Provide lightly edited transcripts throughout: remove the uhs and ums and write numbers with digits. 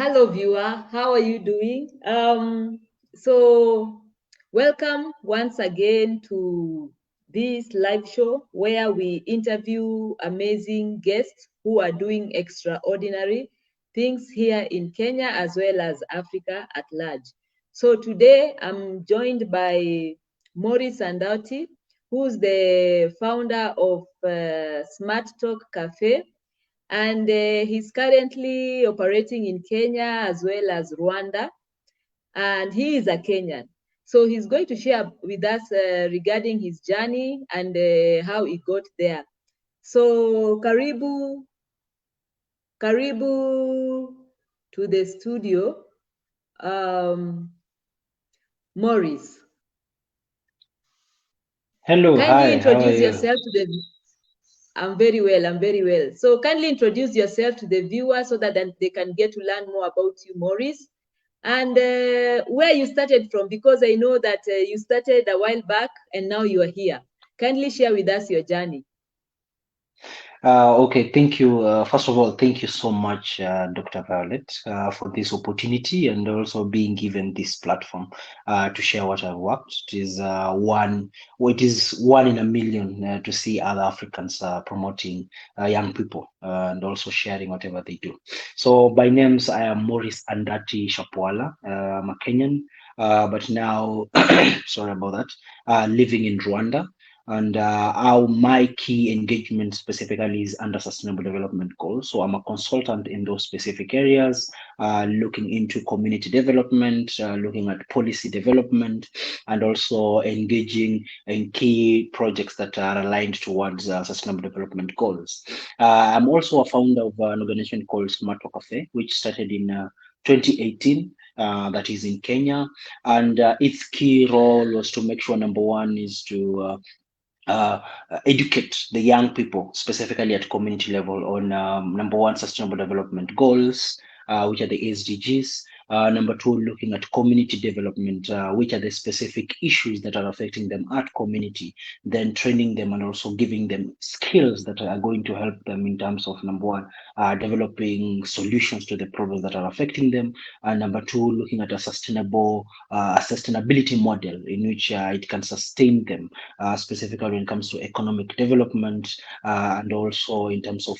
Hello, viewer. How are you doing? So welcome once again to this live show where we interview amazing guests who are doing extraordinary things here in Kenya as well as Africa at large. So today I'm joined by Maurice Andati, who's the founder of Smart Talk Cafe, and he's currently operating in Kenya as well as Rwanda, and he is a Kenyan. So he's going to share with us regarding his journey and how he got there. So karibu to the studio, Maurice. Hello, Kindly hi, how are introduce you? yourself to the. I'm very well. I'm very well. So kindly introduce yourself to the viewer so that then they can get to learn more about you, Maurice, and where you started from, because I know that you started a while back and now you are here. Kindly share with us your journey. Okay, thank you. First of all, thank you so much, Dr. Violet, for this opportunity and also being given this platform to share what I've worked. It is one in a million to see other Africans promoting young people and also sharing whatever they do. So, by names, I am Maurice Andati Shapwala. I'm a Kenyan, but now, sorry about that, living in Rwanda. And how my key engagement specifically is under sustainable development goals. So I'm a consultant in those specific areas, looking into community development, looking at policy development, and also engaging in key projects that are aligned towards sustainable development goals. I'm also a founder of an organization called Smart Cafe, which started in 2018. That is in Kenya, and its key role was to make sure number one is to uh, educate the young people, specifically at community level, on number one, sustainable development goals, which are the SDGs. Number two, looking at community development, which are the specific issues that are affecting them at community, then training them and also giving them skills that are going to help them in terms of number one, developing solutions to the problems that are affecting them. And number two, looking at a sustainability model in which it can sustain them specifically when it comes to economic development and also in terms of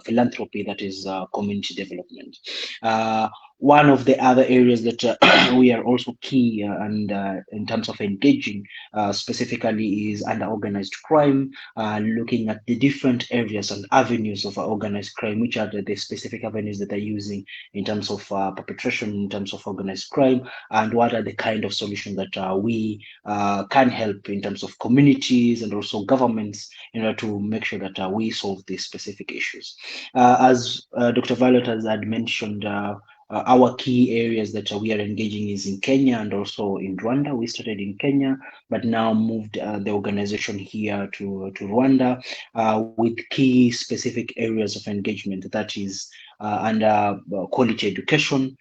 philanthropy, that is community development. One of the other areas that we are also key and in terms of engaging specifically is under organized crime, looking at the different areas and avenues of organized crime, which are the specific avenues that they're using in terms of perpetration, in terms of organized crime, and what are the kind of solutions that we can help in terms of communities and also governments in order to make sure that we solve these specific issues. As Dr. Violet has had mentioned, our key areas that we are engaging is in Kenya and also in Rwanda. We started in Kenya, but now moved the organization here to Rwanda with key specific areas of engagement. That is under quality education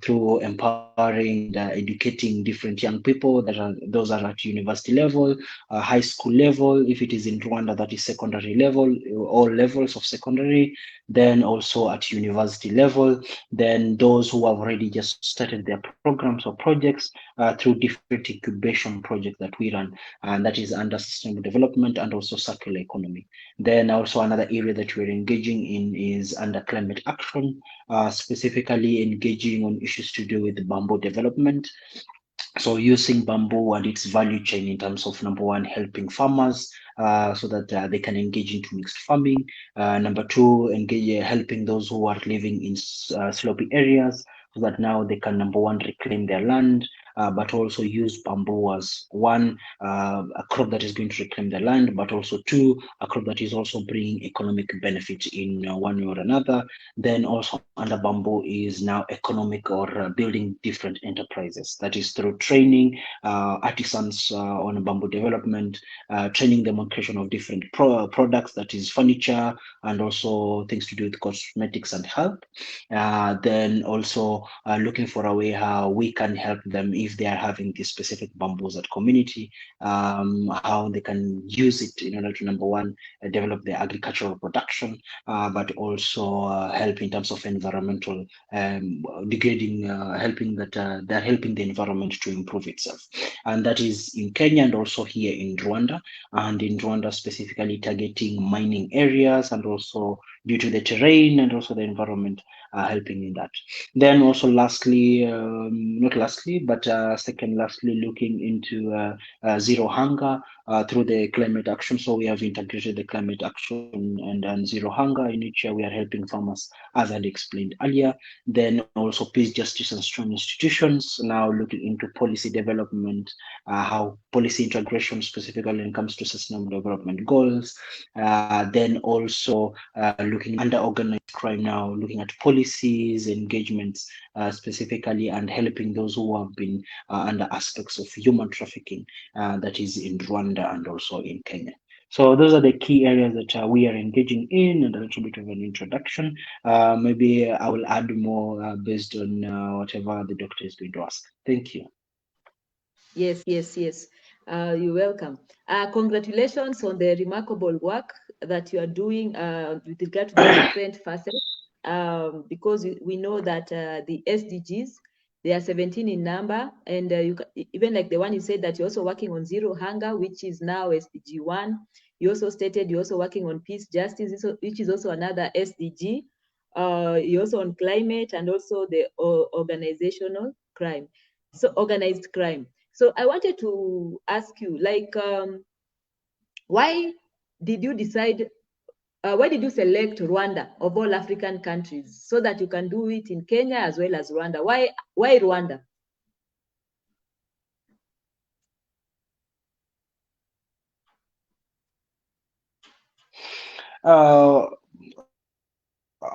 through empowering and educating different young people those are at university level, high school level. If it is in Rwanda, that is secondary level, all levels of secondary, then also at university level, then those who have already just started their programs or projects through different incubation projects that we run, and that is under sustainable development and also circular economy. Then also another area that we're engaging in is under climate action, specifically engaging on issues to do with bamboo development. So using bamboo and its value chain in terms of number one, helping farmers so that they can engage into mixed farming. Number two, engage helping those who are living in slopy areas so that now they can number one, reclaim their land. But also use bamboo as one, a crop that is going to reclaim the land, but also two, a crop that is also bringing economic benefit in one way or another. Then also under bamboo is now economic or building different enterprises. That is through training artisans on bamboo development, training them on creation of different products, that is furniture and also things to do with cosmetics and health. Then also looking for a way how we can help them if they are having this specific bamboos at community, how they can use it in order to, number one, develop their agricultural production, but also help in terms of environmental degrading, helping that they're helping the environment to improve itself. And that is in Kenya and also here in Rwanda. And in Rwanda, specifically targeting mining areas, and also due to the terrain and also the environment, helping in that. Then also lastly, not lastly, but second lastly, looking into zero hunger through the climate action. So we have integrated the climate action and zero hunger, in which we are helping farmers, as I had explained earlier. Then also peace, justice, and strong institutions. Now looking into policy development, how policy integration specifically when it comes to sustainable development goals. Then also looking under organized crime now, looking at policies, engagements specifically, and helping those who have been under aspects of human trafficking, that is in Rwanda and also in Kenya. So those are the key areas that we are engaging in, and a little bit of an introduction. Maybe I will add more based on whatever the doctor is going to ask. Thank you. Yes, yes, yes. You're welcome. Congratulations on the remarkable work that you are doing with regard to the different facets, because we know that the SDGs, they are 17 in number, and even like the one you said that you're also working on zero hunger, which is now SDG 1. You also stated you're also working on peace, justice, which is also another SDG. You're also on climate and also the organizational crime, so organized crime. So I wanted to ask you, like, why did you decide? Why did you select Rwanda of all African countries so that you can do it in Kenya as well as Rwanda? Why Rwanda? Uh,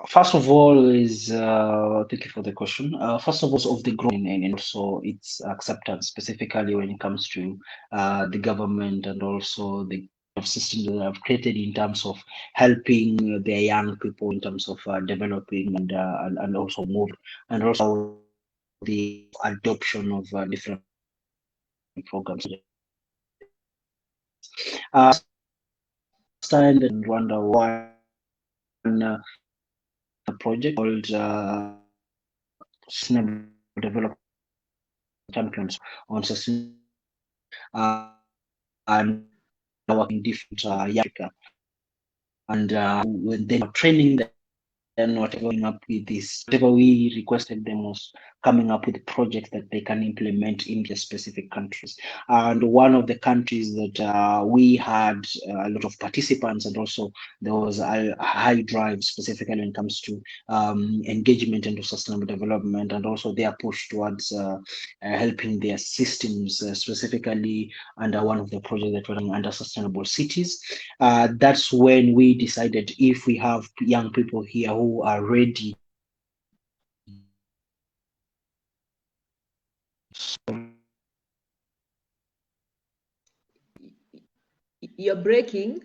First of all, is thank you for the question. First of all, of the growth and also its acceptance, specifically when it comes to the government and also the of systems that have created in terms of helping their young people in terms of developing and also move, and also the adoption of different programs. Time in Rwanda, one project called Sustainable Development Champions on sustainable, and working different Africa, and when they were training them, whatever coming up with this, whatever we requested them was coming up with projects that they can implement in their specific countries. And one of the countries that we had a lot of participants, and also there was a high drive specifically when it comes to engagement into sustainable development, and also their push towards helping their systems, specifically under one of the projects that were running under sustainable cities. That's when we decided, if we have young people here who are ready, You're breaking.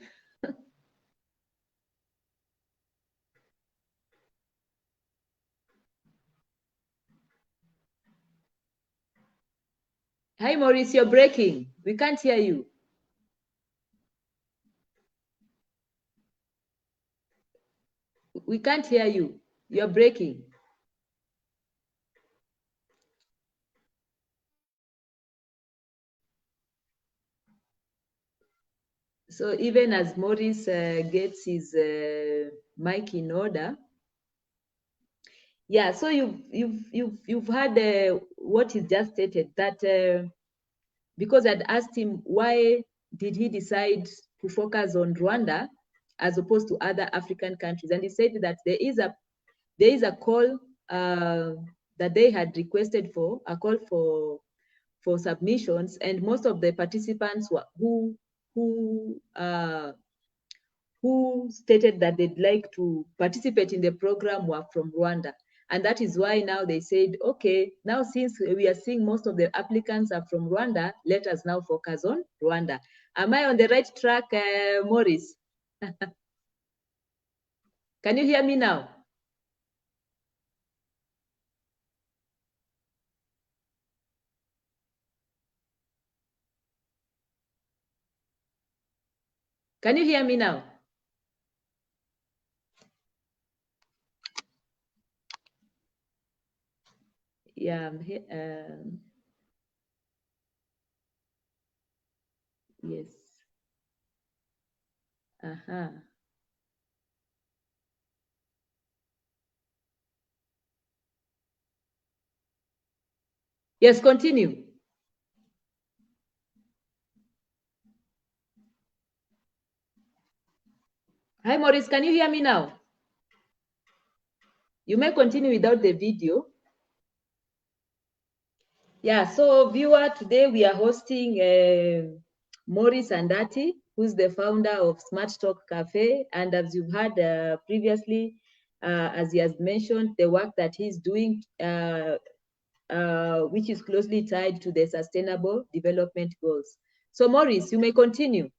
Hi, Maurice, you're breaking. We can't hear you. We can't hear you. You're breaking. So even as Maurice gets his mic in order, yeah. So you've heard what he just stated, that because I'd asked him why did he decide to focus on Rwanda as opposed to other African countries, and he said that there is a call that they had requested for, a call for submissions, and most of the participants who stated that they'd like to participate in the program were from Rwanda. And that is why now they said, okay, now since we are seeing most of the applicants are from Rwanda, let us now focus on Rwanda. Am I on the right track, Maurice? Can you hear me now? Can you hear me now? Yeah, I'm here. Yes. Uh-huh. Yes, continue. Hi, Maurice, can you hear me now? You may continue without the video. Yeah, so viewer, today we are hosting Maurice Andati, who's the founder of Smart Talk Cafe. And as you've heard previously, as he has mentioned, the work that he's doing, which is closely tied to the Sustainable Development Goals. So Maurice, you may continue.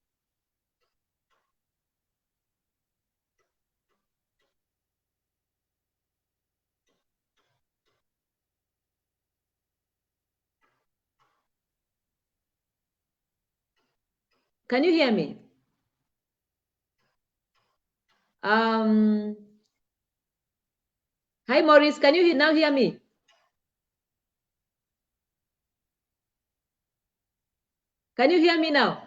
Can you hear me? Hi, Maurice. Can you now hear me? Can you hear me now?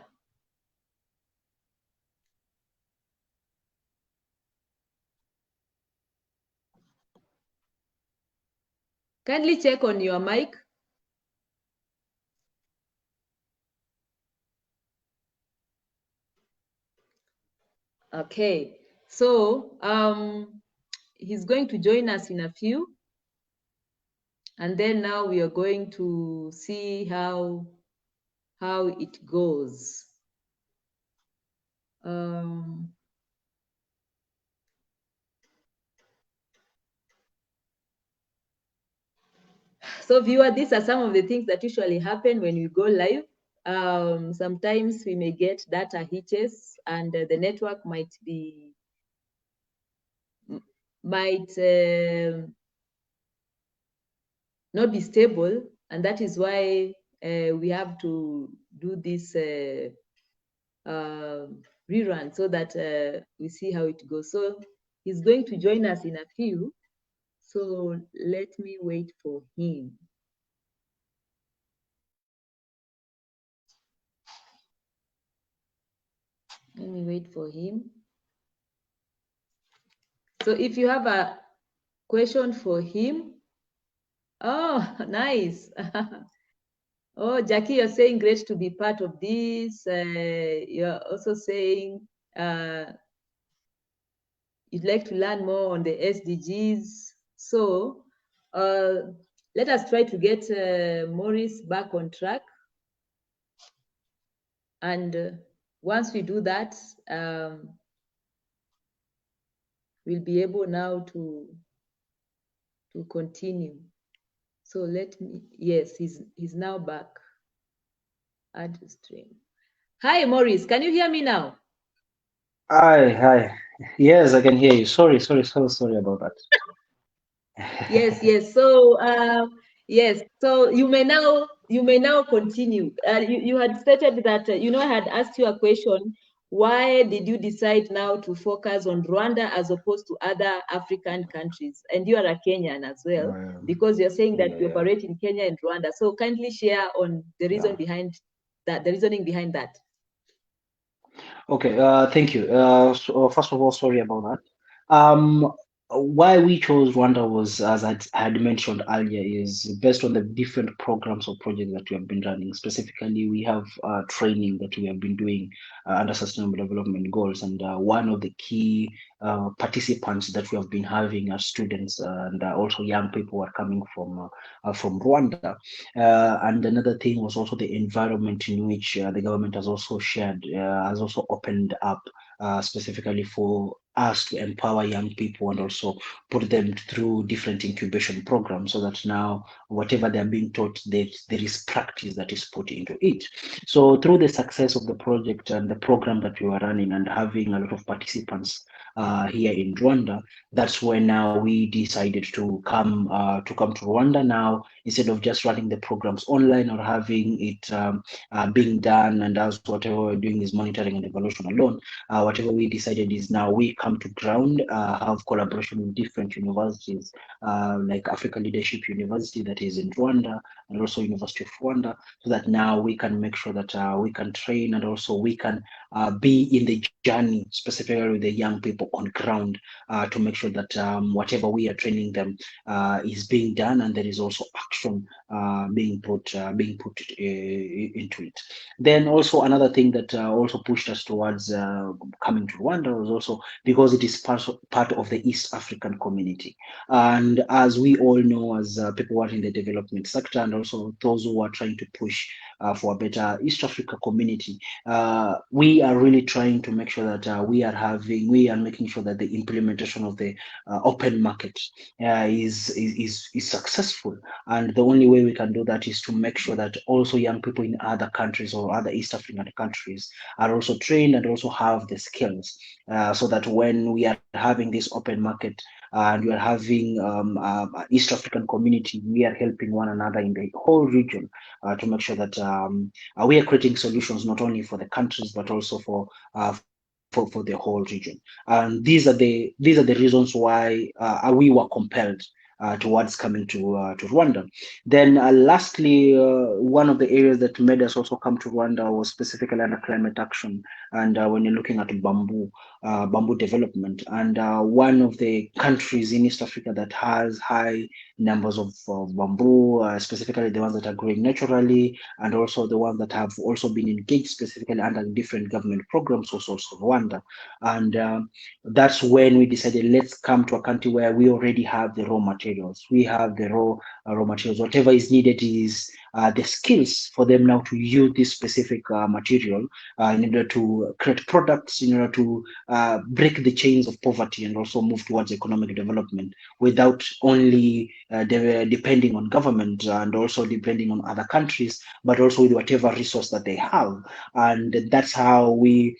Kindly check on your mic. Okay. So he's going to join us in a few. And then now we are going to see how it goes. So viewer, these are some of the things that usually happen when we go live. Sometimes we may get data hitches and the network might not be stable, and that is why we have to do this rerun so that we see how it goes. So he's going to join us in a few. So let me wait for him. Let me wait for him. So if you have a question for him, oh, nice. Oh, Jackie, you're saying great to be part of this. You're also saying you'd like to learn more on the SDGs. So let us try to get Maurice back on track. And once we do that, we'll be able now to continue. So let me, yes, he's now back. Add to stream. Hi, Maurice, can you hear me now? Hi. Yes, I can hear you. Sorry about that. Yes. So yes, so you may now continue. You had stated that I had asked you a question. Why did you decide now to focus on Rwanda as opposed to other African countries? And you are a Kenyan as well, because you're saying that you Yeah. operate in Kenya and Rwanda. So kindly share on the reason Yeah. behind that, the reasoning behind that. Okay, thank you. First of all, sorry about that. Why we chose Rwanda was, as I had mentioned earlier, is based on the different programs or projects that we have been running. Specifically, we have training that we have been doing under Sustainable Development Goals, and one of the key participants that we have been having as students and also young people who are coming from Rwanda. And another thing was also the environment in which the government has also shared, has also opened up specifically for us to empower young people and also put them through different incubation programs so that now whatever they're being taught, there is practice that is put into it. So through the success of the project and the program that we were running and having a lot of participants here in Rwanda, that's when now we decided to come to Rwanda now instead of just running the programs online or having it being done and as whatever we're doing is monitoring and evaluation alone. Whatever we decided is now we come to ground, have collaboration with different universities like Africa Leadership University that is in Rwanda and also University of Rwanda, so that now we can make sure that we can train and also we can be in the journey, specifically with the young people on ground, to make sure that whatever we are training them is being done and there is also action being put into it. Then also another thing that also pushed us towards coming to Rwanda was also because it is part of the East African community. And as we all know, as people who are in the development sector and also those who are trying to push for a better East Africa community, we are really trying to make sure that we are making sure that the implementation of the open market is successful. And the only way we can do that is to make sure that also young people in other countries or other East African countries are also trained and also have the skills, so that when we are having this open market and we are having East African community, we are helping one another in the whole region to make sure that we are creating solutions not only for the countries but also for the whole region. And these are the reasons why we were compelled towards coming to Rwanda. Then, lastly, one of the areas that made us also come to Rwanda was specifically under climate action. And when you're looking at bamboo development, and one of the countries in East Africa that has high numbers of bamboo, specifically the ones that are growing naturally, and also the ones that have also been engaged specifically under different government programs, was also Rwanda. And that's when we decided let's come to a country where we already have the raw materials. We have the raw materials. Whatever is needed is the skills for them now to use this specific material in order to create products, in order to break the chains of poverty and also move towards economic development without only depending on government and also depending on other countries, but also with whatever resource that they have. And that's how we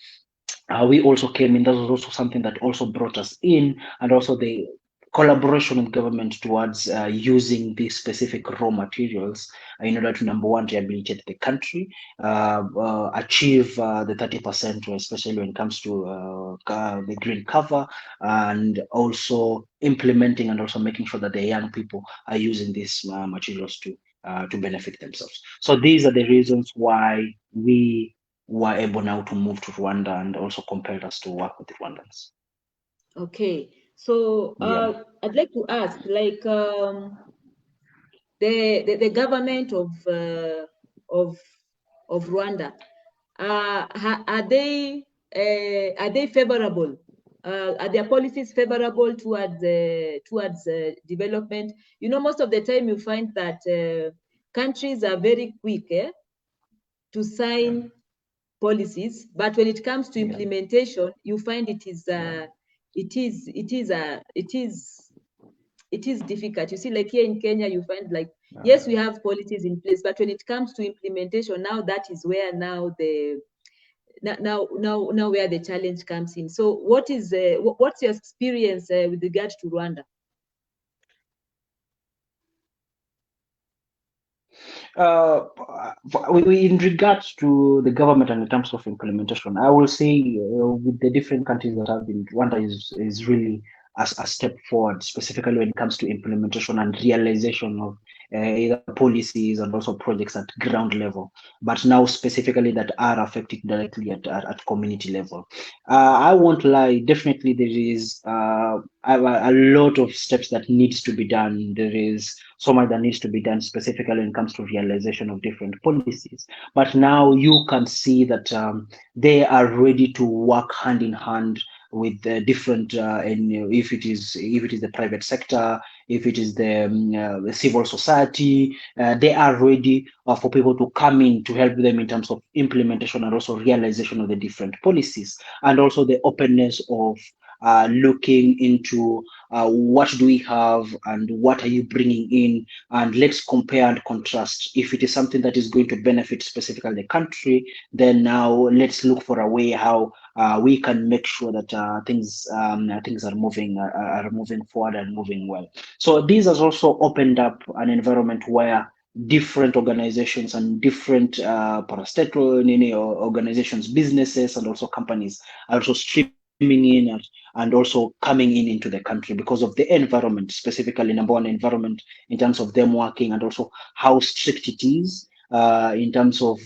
also came in. That was also something that also brought us in, and also the collaboration with government towards using these specific raw materials in order to, number one, rehabilitate the country, achieve the 30%, especially when it comes to the green cover, and also implementing and also making sure that the young people are using these materials to benefit themselves. So these are the reasons why we were able now to move to Rwanda and also compelled us to work with the Rwandans. Okay, so Yeah. I'd like to ask, like, the government of of Rwanda, are they favorable? Are their policies favorable towards development? You know, most of the time you find that countries are very quick to sign policies, but when it comes to Yeah. implementation, you find it is it is difficult. You see, like here in Kenya, you find like, yes, we have policies in place, but when it comes to implementation, now that is where now the now where the challenge comes in. So what's your experience with regard to Rwanda? Uh, in regards to the government and in terms of implementation, I will say with the different countries that have been, Rwanda is really a step forward, specifically when it comes to implementation and realization of either policies and also projects at ground level, but now specifically that are affecting directly at community level. I won't lie, definitely there is a lot of steps that needs to be done. There is so much that needs to be done specifically when it comes to realization of different policies. But now you can see that they are ready to work hand in hand with the different and if it is the private sector, if it is the civil society, they are ready for people to come in to help them in terms of implementation and also realization of the different policies, and also the openness of looking into what do we have and what are you bringing in, and let's compare and contrast. If it is something that is going to benefit specifically the country, then now let's look for a way how we can make sure that things are moving forward and moving well. So this has also opened up an environment where different organizations and different parastatal organizations, businesses, and also companies are also streaming in and also coming in into the country because of the environment, specifically number one environment in terms of them working, and also how strict it is in terms of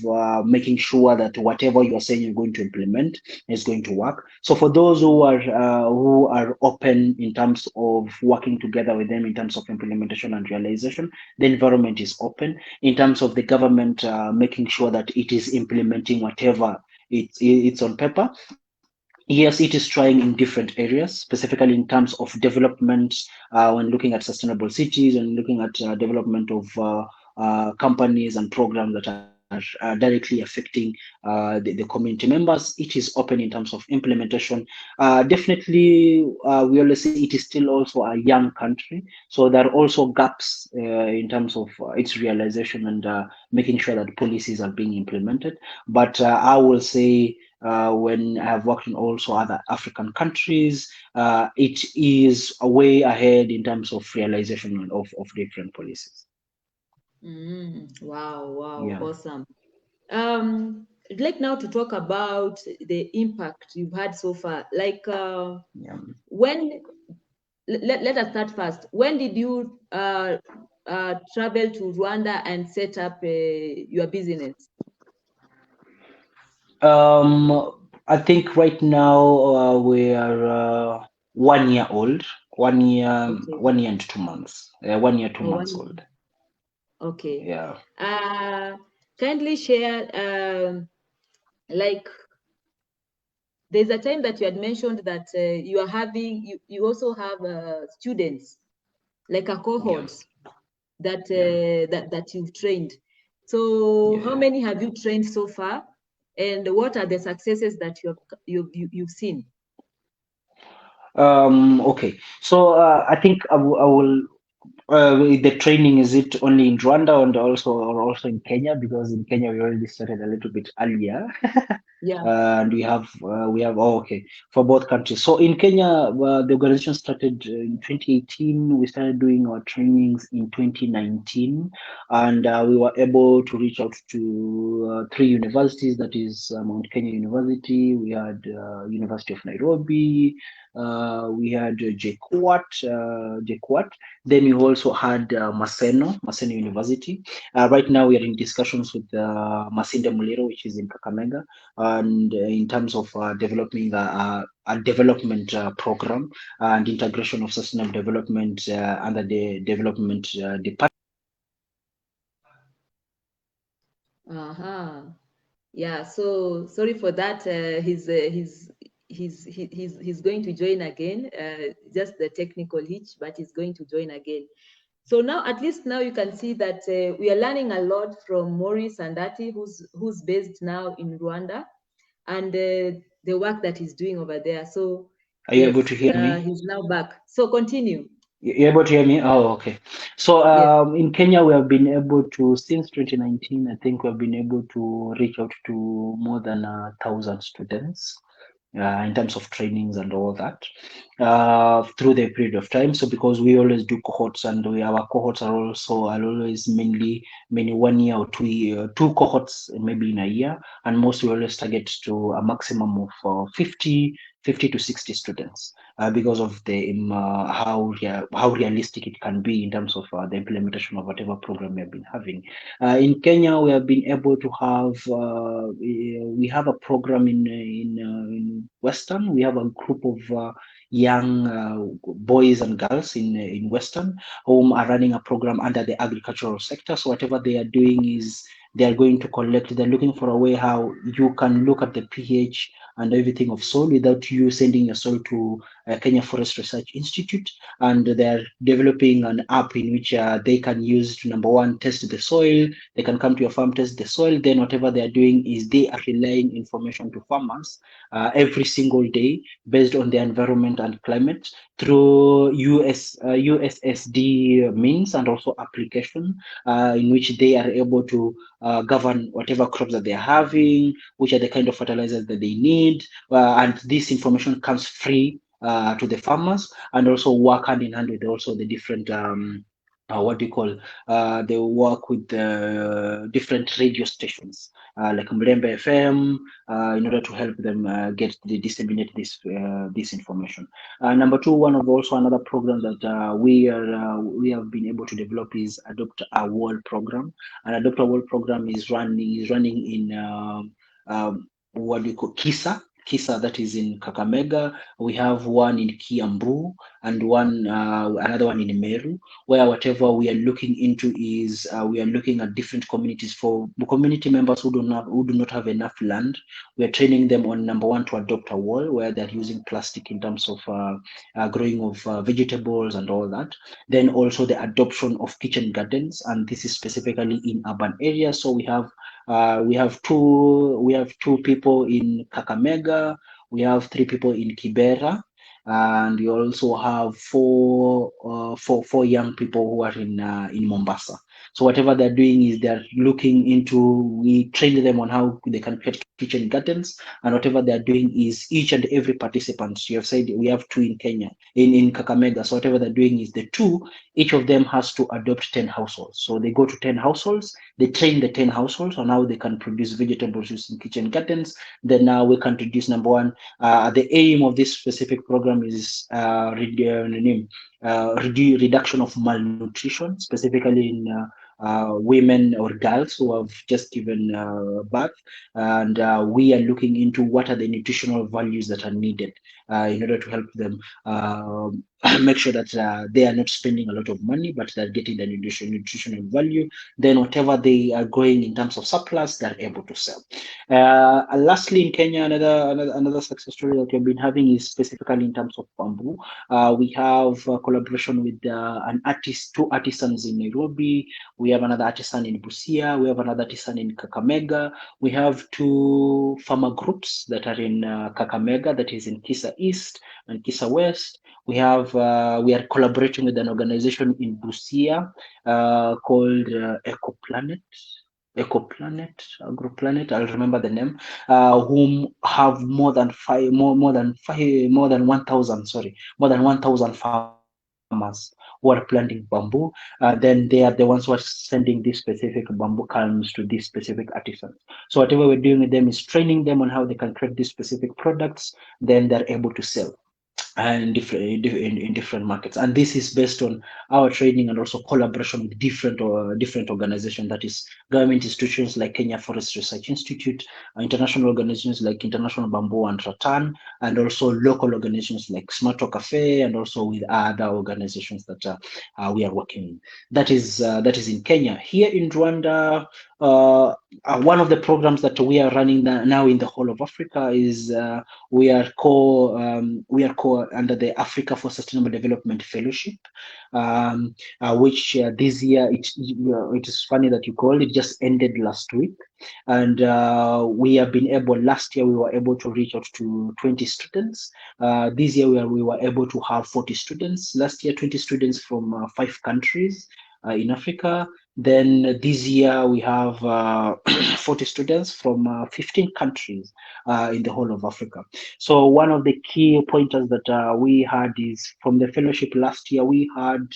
making sure that whatever you are saying you're going to implement is going to work. So for those who are open in terms of working together with them in terms of implementation and realization, the environment is open. In terms of the government making sure that it is implementing whatever it's on paper, yes, it is trying in different areas, specifically in terms of development, when looking at sustainable cities and looking at development of companies and programs that are directly affecting the community members. It is open in terms of implementation. Definitely, we always say it is still also a young country, so there are also gaps in terms of its realization and making sure that policies are being implemented. But I will say when I have worked in also other African countries, it is a way ahead in terms of realization of different policies. Wow, wow, Yeah, awesome. I'd like now to talk about the impact you've had so far. Like, yeah. when, let us start first. When did you travel to Rwanda and set up your business? I think right now we are 1 year old, Okay. 1 year and 2 months, 1 year, two Oh, months one. old. Okay. Yeah. Uh, Kindly share, like, there's a time that you had mentioned that you also have students, like a Yeah, cohort that yeah, that you've trained. So how yeah. many have you trained so far, and what are the successes that you've seen? Okay, so I think I will. The training, is it only in Rwanda and also in Kenya? Because in Kenya we already started a little bit earlier. Yeah. And we have okay, for both countries. So in Kenya, the organization started in 2018. We started doing our trainings in 2019, and we were able to reach out to three universities. That is Mount Kenya University. We had University of Nairobi. We had JKUAT. Then we also had Maseno University. Right now we are in discussions with Masinde Muliro, which is in Kakamega, and in terms of developing a development program and integration of sustainable development under the development department. Uh-huh. Yeah, so sorry for that. He's going to join again. Just the technical hitch, but he's going to join again. So now, at least now you can see that we are learning a lot from Maurice Andati, who's based now in Rwanda, and the work that he's doing over there. So Are you able yes, to hear me? he's now back. So continue. You're able to hear me? Oh, okay. So Yes. in Kenya, we have been able to, since 2019, I think we have been able to reach out to more than 1,000 students in terms of trainings and all that through the period of time. So because we always do cohorts, and our cohorts are always mainly 1 year or 2 year, two cohorts maybe in a year, and most we always target to a maximum of 50 to 60 students because of how realistic it can be in terms of the implementation of whatever program we have been having. In Kenya, we have been able to have we have a program in Western. We have a group of young boys and girls in Western whom are running a program under the agricultural sector. So whatever they are doing is They are going to collect. They're looking for a way how you can look at the pH and everything of soil without you sending your soil to Kenya Forest Research Institute. And they're developing an app in which they can use to, number one, test the soil. They can come to your farm, test the soil. Then whatever they are doing is they are relaying information to farmers every single day based on the environment and climate through USSD means and also application in which they are able to govern whatever crops that they're having, which are the kind of fertilizers that they need, and this information comes free to the farmers, and also work hand in hand with also the different what do you call they work with the different radio stations like Mlembe FM in order to help them get the disseminate this information. Number two, one of also another program that we have been able to develop is Adopt a World program. And Adopt a World program is running in what do you call Kisa, that is in Kakamega. We have one in Kiambu and one another one in Meru, where whatever we are looking into is we are looking at different communities for community members who do not have enough land. We are training them on, number one, to adopt a wall where they're using plastic in terms of growing of vegetables and all that. Then also the adoption of kitchen gardens, and this is specifically in urban areas. So we have two people in Kakamega, we have three people in Kibera, and we also have four young people who are in Mombasa. So whatever they're doing is they're looking into, we train them on how they can create kitchen gardens, and whatever they're doing is each and every participant. You have said we have two in Kenya, in Kakamega. So whatever they're doing is the two, each of them has to adopt 10 households. So they go to 10 households, they train the 10 households on how they can produce vegetables using kitchen gardens. Then now we can produce, number one, the aim of this specific program is reduction of malnutrition, specifically in women or girls who have just given birth. And we are looking into what are the nutritional values that are needed in order to help them make sure that they are not spending a lot of money, but they're getting the nutritional value. Then whatever they are growing in terms of surplus, they're able to sell. Lastly, in Kenya, another success story that we've been having is specifically in terms of bamboo. We have a collaboration with two artisans in Nairobi. We have another artisan in Busia. We have another artisan in Kakamega. We have two farmer groups that are in Kakamega, that is in Kisa East and Kisa West. We are collaborating with an organization in Busia called EcoPlanet, AgroPlanet, I'll remember the name, whom have more than 1,000 farmers who are planting bamboo. Then they are the ones who are sending these specific bamboo calms to these specific artisans. So whatever we're doing with them is training them on how they can create these specific products. Then they're able to sell in different markets, and this is based on our training and also collaboration with different organizations, that is government institutions like Kenya Forest Research Institute, international organizations like International Bamboo and Rattan, and also local organizations like Smarto Cafe, and also with other organizations that we are working in. That is in Kenya. Here in Rwanda, one of the programs that we are running now in the whole of Africa is we are under the Africa for Sustainable Development Fellowship, which this year it is funny that you call it, just ended last week, and we have been able. Last year we were able to reach out to 20 students. This year we were able to have 40 students. Last year 20 students from 5 countries in Africa. Then this year we have 40 students from 15 countries in the whole of Africa. So one of the key pointers that we had is from the fellowship last year, we had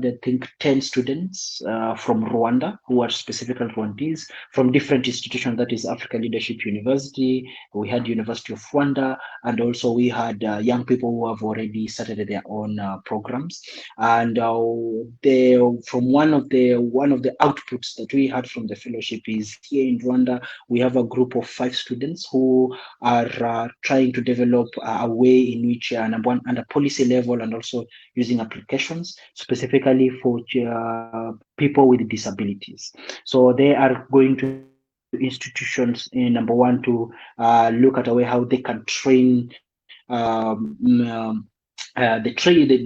I think 10 students from Rwanda who are specifically Rwandese from different institutions, that is Africa Leadership University, we had University of Rwanda, and also we had young people who have already started their own programs. And from one of the outputs that we had from the fellowship is here in Rwanda, we have a group of 5 students who are trying to develop a way in which, number one, under policy level and also using applications, specifically for people with disabilities. So they are going to institutions in number one to look at a way how they can train the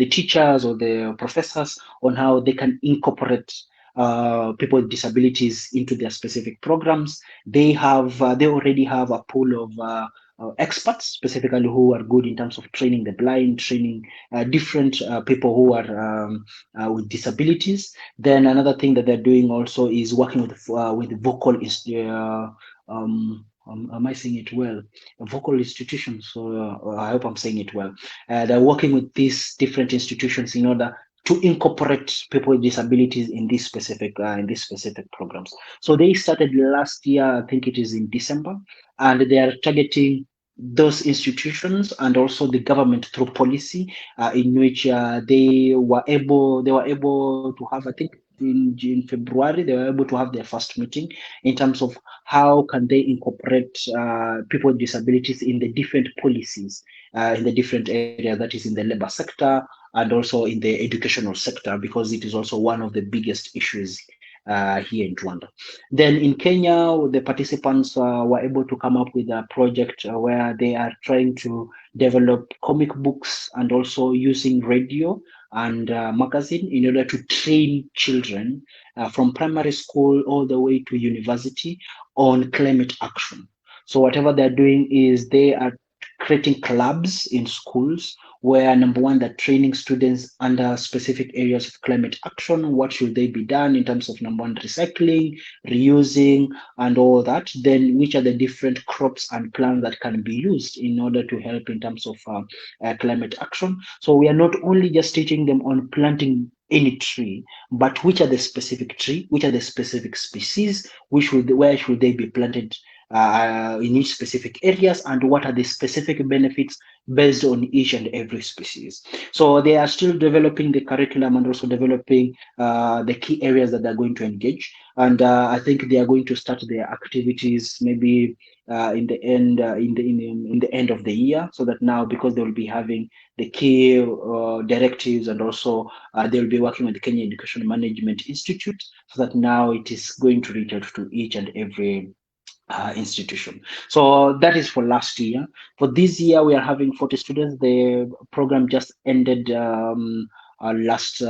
teachers or the professors on how they can incorporate people with disabilities into their specific programs. They already have a pool of experts specifically who are good in terms of training the blind, training different people who are with disabilities. Then another thing that they're doing also is working with vocal am I saying it well? Vocal institutions. So I hope I'm saying it well. They're working with these different institutions in order to incorporate people with disabilities in these specific programs. So they started last year, I think it is in December, and they are targeting those institutions and also the government through policy in which they were able to have, I think in February they were able to have their first meeting in terms of how can they incorporate people with disabilities in the different policies in the different areas, that is in the labor sector and also in the educational sector, because it is also one of the biggest issues here in Rwanda. Then in Kenya, the participants were able to come up with a project where they are trying to develop comic books and also using radio and magazine in order to train children from primary school all the way to university on climate action. So whatever they're doing is they are creating clubs in schools where number one, they're training students under specific areas of climate action. What should they be done in terms of number one, recycling, reusing, and all that? Then which are the different crops and plants that can be used in order to help in terms of climate action? So we are not only just teaching them on planting any tree, but which are the specific tree, which are the specific species, where should they be planted in each specific areas, and what are the specific benefits based on each and every species. So they are still developing the curriculum and also developing the key areas that they're going to engage. And I think they are going to start their activities maybe in the end in the end of the year, so that now, because they will be having the key directives, and also they will be working with the Kenya Education Management Institute, so that now it is going to reach out to each and every institution. So that is for last year. For this year, we are having 40 students. The program just ended last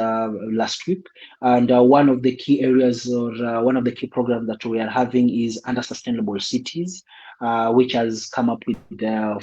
week, and one of the key areas, or one of the key programs that we are having, is under sustainable cities, which has come up with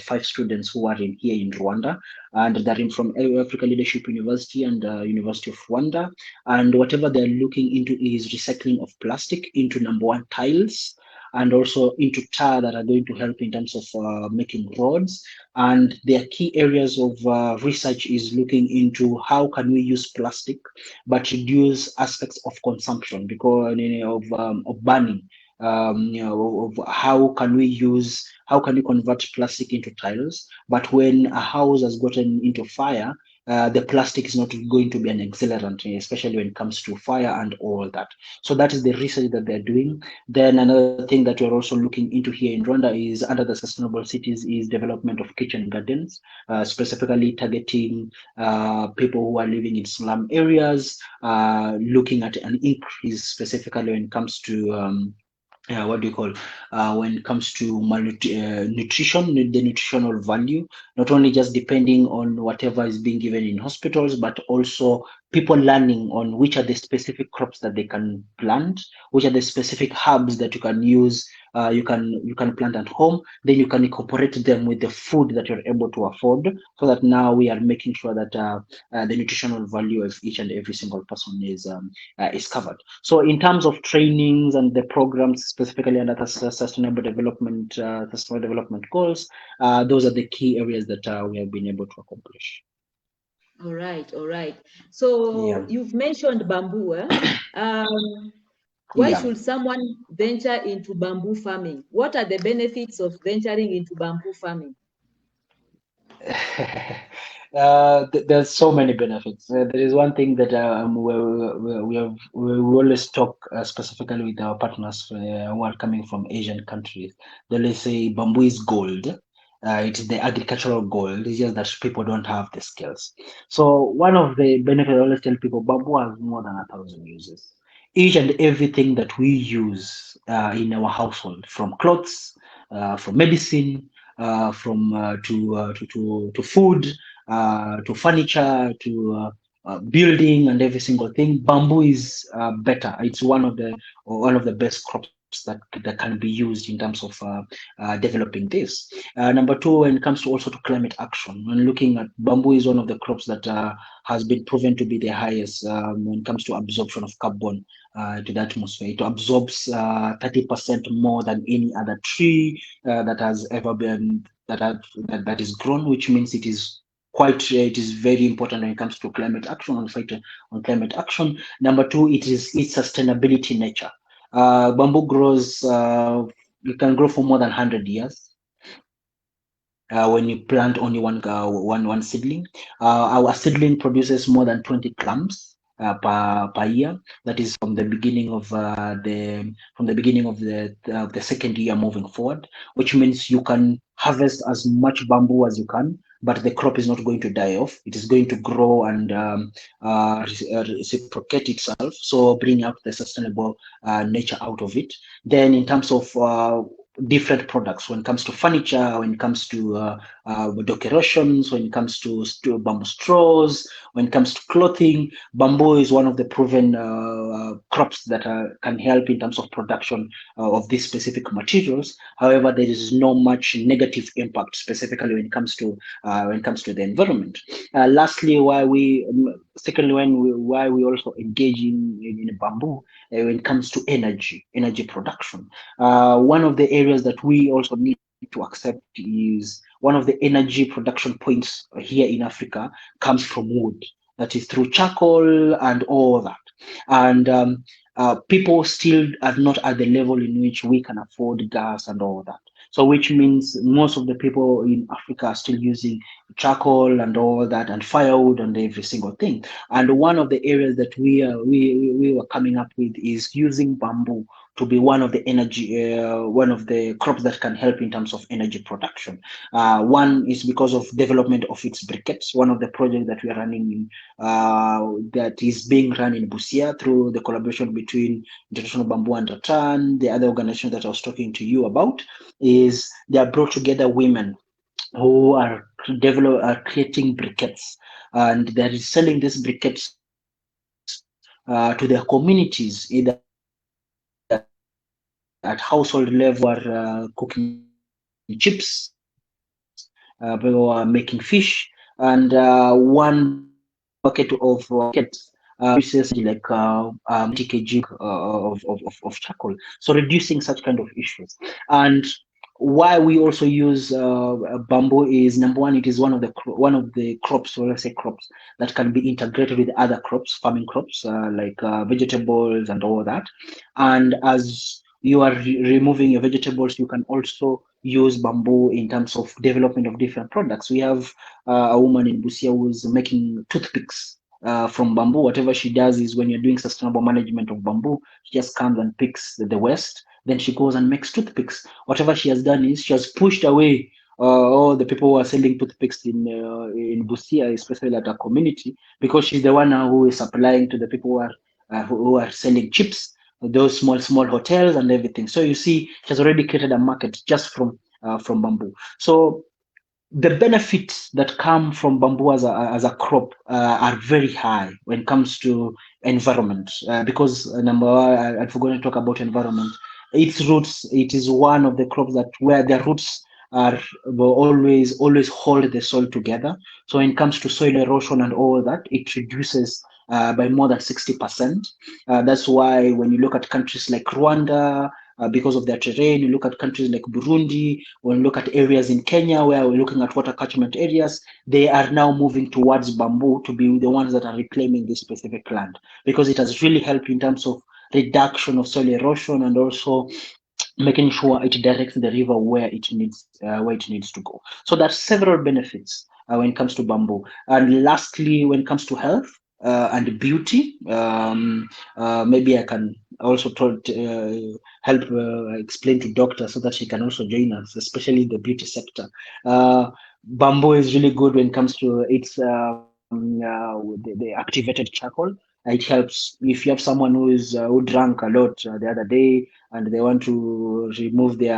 5 students who are in here in Rwanda, and they're in from Africa Leadership University and University of Rwanda. And whatever they're looking into is recycling of plastic into number one, tiles, and also into tar that are going to help in terms of making roads. And their key areas of research is looking into how can we use plastic but reduce aspects of consumption, because of burning. Of how can you convert plastic into tiles, but when a house has gotten into fire, the plastic is not going to be an accelerant, especially when it comes to fire and all that. So that is the research that they're doing. Then another thing that we're also looking into here in Rwanda is, under the sustainable cities, is development of kitchen gardens, specifically targeting people who are living in slum areas, looking at an increase specifically when it comes to what do you call when it comes to nutrition, the nutritional value, not only just depending on whatever is being given in hospitals, but also people learning on which are the specific crops that they can plant, which are the specific herbs that you can use, you can plant at home, then you can incorporate them with the food that you're able to afford, so that now we are making sure that the nutritional value of each and every single person is covered. So in terms of trainings and the programs specifically under the sustainable development goals, those are the key areas that we have been able to accomplish. All right, all right. So Yeah, you've mentioned bamboo. Um, why yeah. should someone venture into bamboo farming? What are the benefits of venturing into bamboo farming? There's so many benefits. There is one thing that we always talk specifically with our partners who are coming from Asian countries. They always say bamboo is gold. It's the agricultural gold. It's just that people don't have the skills. So one of the benefits I always tell people, bamboo has more than 1,000 uses. Each and everything that we use in our household, from clothes, from medicine, to food, to furniture, to building and every single thing. Bamboo is better. It's one of the best crops that can be used in terms of developing this. Number two, when it comes to also to climate action, when looking at bamboo is one of the crops that has been proven to be the highest when it comes to absorption of carbon to the atmosphere. It absorbs 30% more than any other tree that has ever been that is grown, which means it is very important when it comes to climate action and fight on climate action. Number two, it is its sustainability nature. Bamboo grows, it can grow for more than 100 years when you plant only one seedling. Our seedling produces more than 20 clumps per year. That is from the beginning of the second year moving forward, which means you can harvest as much bamboo as you can, but the crop is not going to die off. It is going to grow and reciprocate itself, so bring out the sustainable nature out of it. Then, in terms of different products, when it comes to furniture, when it comes to decorations, when it comes to bamboo straws, when it comes to clothing, bamboo is one of the proven crops that can help in terms of production of these specific materials. However, there is no much negative impact, specifically when it comes to the environment. Lastly, secondly, why we also engage in bamboo when it comes to energy production. One of the areas that we also need to accept is one of the energy production points here in Africa comes from wood. That is through charcoal and all that. And people still are not at the level in which we can afford gas and all that. So, which means most of the people in Africa are still using charcoal and all that, and firewood and every single thing. And one of the areas that we were coming up with is using bamboo to be one of the crops that can help in terms of energy production. One is because of development of its briquettes. One of the projects that we are running that is being run in Busia through the collaboration between International Bamboo and Ratan, the other organization that I was talking to you about, is they are brought together women who are creating briquettes, and they're selling these briquettes to their communities, either at household level, people are cooking chips, people are making fish, and one bucket of briquettes produces like 20 kg of charcoal, so reducing such kind of issues. And why we also use bamboo is, number one, it is one of the crops, or let's say crops, that can be integrated with other crops, farming crops, like vegetables and all that. And as you are removing your vegetables, you can also use bamboo in terms of development of different products. We have a woman in Busia who's making toothpicks from bamboo. Whatever she does is, when you're doing sustainable management of bamboo, she just comes and picks the waste. Then she goes and makes toothpicks. Whatever she has done is, she has pushed away all the people who are selling toothpicks in Busia, especially at our community, because she's the one now who is supplying to the people who are selling chips, those small hotels and everything. So you see, she has already created a market just from bamboo. So the benefits that come from bamboo as a crop are very high when it comes to environment, because number one, I forgot to talk about environment. Its roots, it is one of the crops that where the roots are will always hold the soil together. So when it comes to soil erosion and all that, it reduces by more than 60%. That's why when you look at countries like Rwanda, because of their terrain, you look at countries like Burundi, when you look at areas in Kenya where we're looking at water catchment areas, they are now moving towards bamboo to be the ones that are reclaiming this specific land, because it has really helped in terms of reduction of soil erosion, and also making sure it directs the river where it needs to go. So there's several benefits when it comes to bamboo. And lastly, when it comes to health and beauty, maybe I can also told help explain to doctors so that she can also join us, especially in the beauty sector. Bamboo is really good when it comes to its the activated charcoal. It helps if you have someone who drank a lot the other day and they want to remove the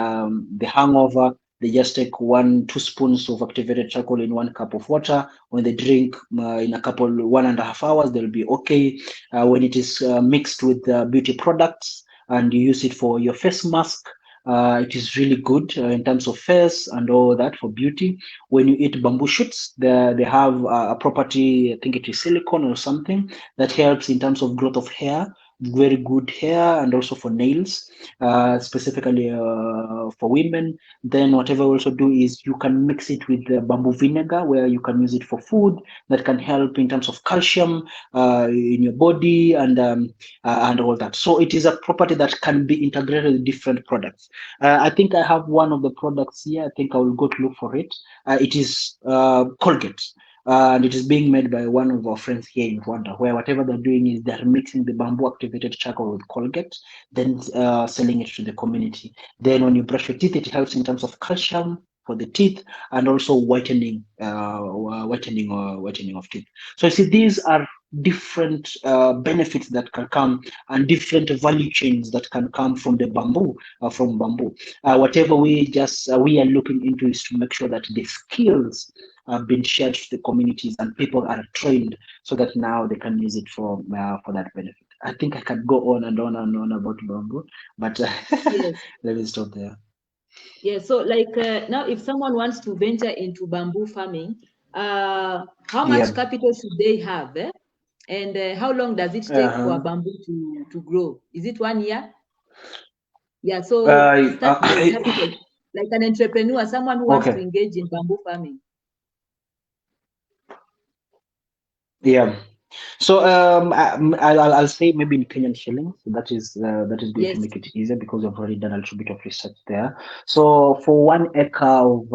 hangover. They just take 1 2 spoons of activated charcoal in 1 cup of water. When they drink in a couple 1.5 hours, they'll be okay. When it is mixed with beauty products and you use it for your face mask, it is really good in terms of face and all that for beauty. When you eat bamboo shoots, they have a property, I think it is silicone or something, that helps in terms of growth of hair, very good hair, and also for nails, specifically for women. Then whatever we also do is you can mix it with bamboo vinegar, where you can use it for food that can help in terms of calcium in your body and all that. So it is a property that can be integrated with different products. I think I have one of the products here. I think I will go to look for it. It is Colgate. And it is being made by one of our friends here in Rwanda, where whatever they're doing is they're mixing the bamboo activated charcoal with Colgate, then selling it to the community. Then when you brush your teeth, it helps in terms of calcium for the teeth and also whitening of teeth. So you see, these are different benefits that can come and different value chains that can come from the bamboo, from bamboo. Whatever we are looking into is to make sure that the skills have been shared to the communities and people are trained so that now they can use it for that benefit. I think I can go on and on and on about bamboo, but Yes. let me stop there. Yeah, so like now, if someone wants to venture into bamboo farming, how much Yeah. capital should they have? And how long does it take for a Uh-huh. bamboo to grow? Is it 1 year? Yeah, so start by capital, like an entrepreneur, someone who wants to Okay. engage in bamboo farming. Yeah. So I'll say maybe in Kenyan shillings. So that is going to Yes, make it easier because I've already done a little bit of research there. So for 1 acre of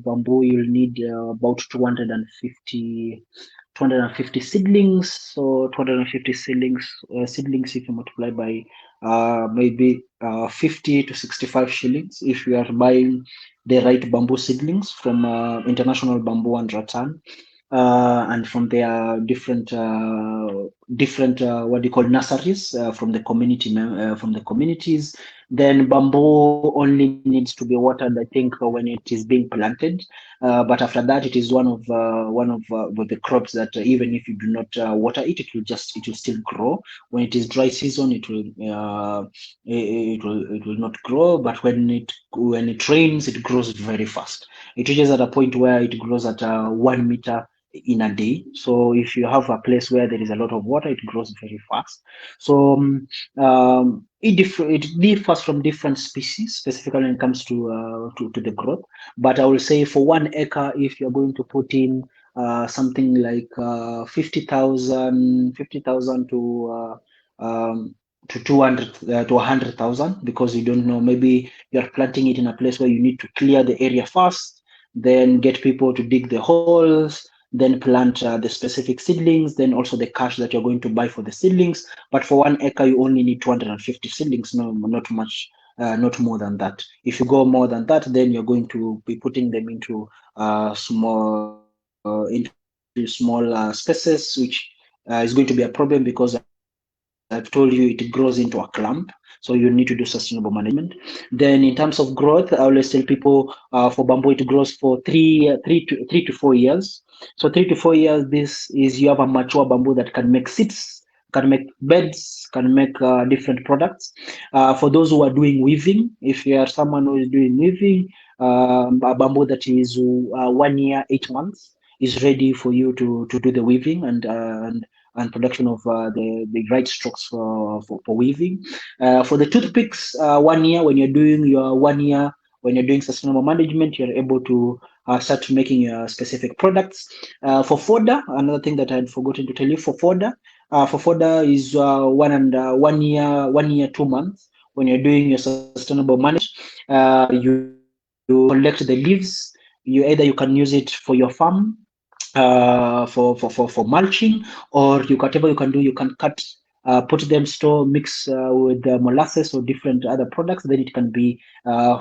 bamboo, you'll need about 250 seedlings. So 250 seedlings if you multiply by maybe 50 to 65 shillings if you are buying the right bamboo seedlings from International Bamboo and Rattan, and from their different what do you call nurseries from the communities. Then bamboo only needs to be watered, I think, when it is being planted. But after that, it is one of the crops that even if you do not water it, it will still grow. When it is dry season, it will not grow. But when it rains, it grows very fast. It reaches at a point where it grows at 1 meter in a day. So if you have a place where there is a lot of water, it grows very fast. So it differs from different species, specifically when it comes to the growth. But I will say for 1 acre, if you're going to put in something like 50,000 to 200 to 100,000, because you don't know, maybe you're planting it in a place where you need to clear the area first, then get people to dig the holes, then plant the specific seedlings, then also the cash that you're going to buy for the seedlings. But for 1 acre, you only need 250 seedlings, no, not much, not more than that. If you go more than that, then you're going to be putting them into small spaces, which is going to be a problem because I've told you it grows into a clump. So you need to do sustainable management. Then in terms of growth, I always tell people for bamboo it grows for 3 to 4 years. So 3 to 4 years, this is you have a mature bamboo that can make seats, can make beds, can make different products. For those who are doing weaving, if you are someone who is doing weaving, a bamboo that is 1 year 8 months is ready for you to do the weaving and production of the right strokes for weaving. For the toothpicks, 1 year, when you're doing sustainable management, you're able to start making your specific products. For fodder, another thing that I had forgotten to tell you, for fodder is 1 year 2 months. When you're doing your sustainable management, you collect the leaves. You can use it for your farm, for mulching, or whatever you can do, you can cut put them store, mix with molasses or different other products. Then it can be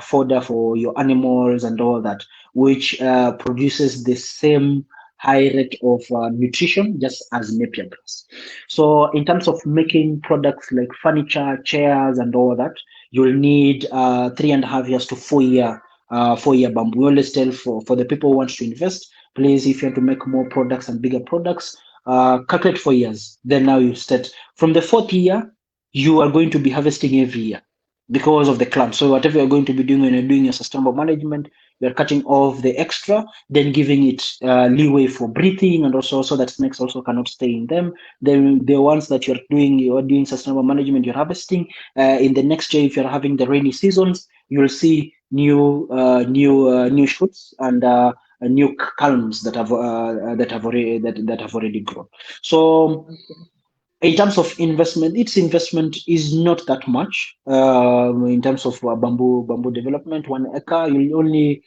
fodder for your animals and all that, which produces the same high rate of nutrition just as napier grass. So in terms of making products like furniture, chairs, and all that, you'll need 3.5 years to 4 year 4 year bamboo. We always tell for the people who want to invest, please, if you want to make more products and bigger products, calculate 4 years. Then now you start from the fourth year, you are going to be harvesting every year because of the clump. So whatever you're going to be doing when you're doing your sustainable management, you're cutting off the extra, then giving it leeway for breathing, and also so that snakes also cannot stay in them. Then the ones that you're doing sustainable management, you're harvesting. In the next year, if you're having the rainy seasons, you'll see new shoots and new culms that have already grown. So Okay. in terms of investment, its investment is not that much. In terms of bamboo development, 1 acre, you only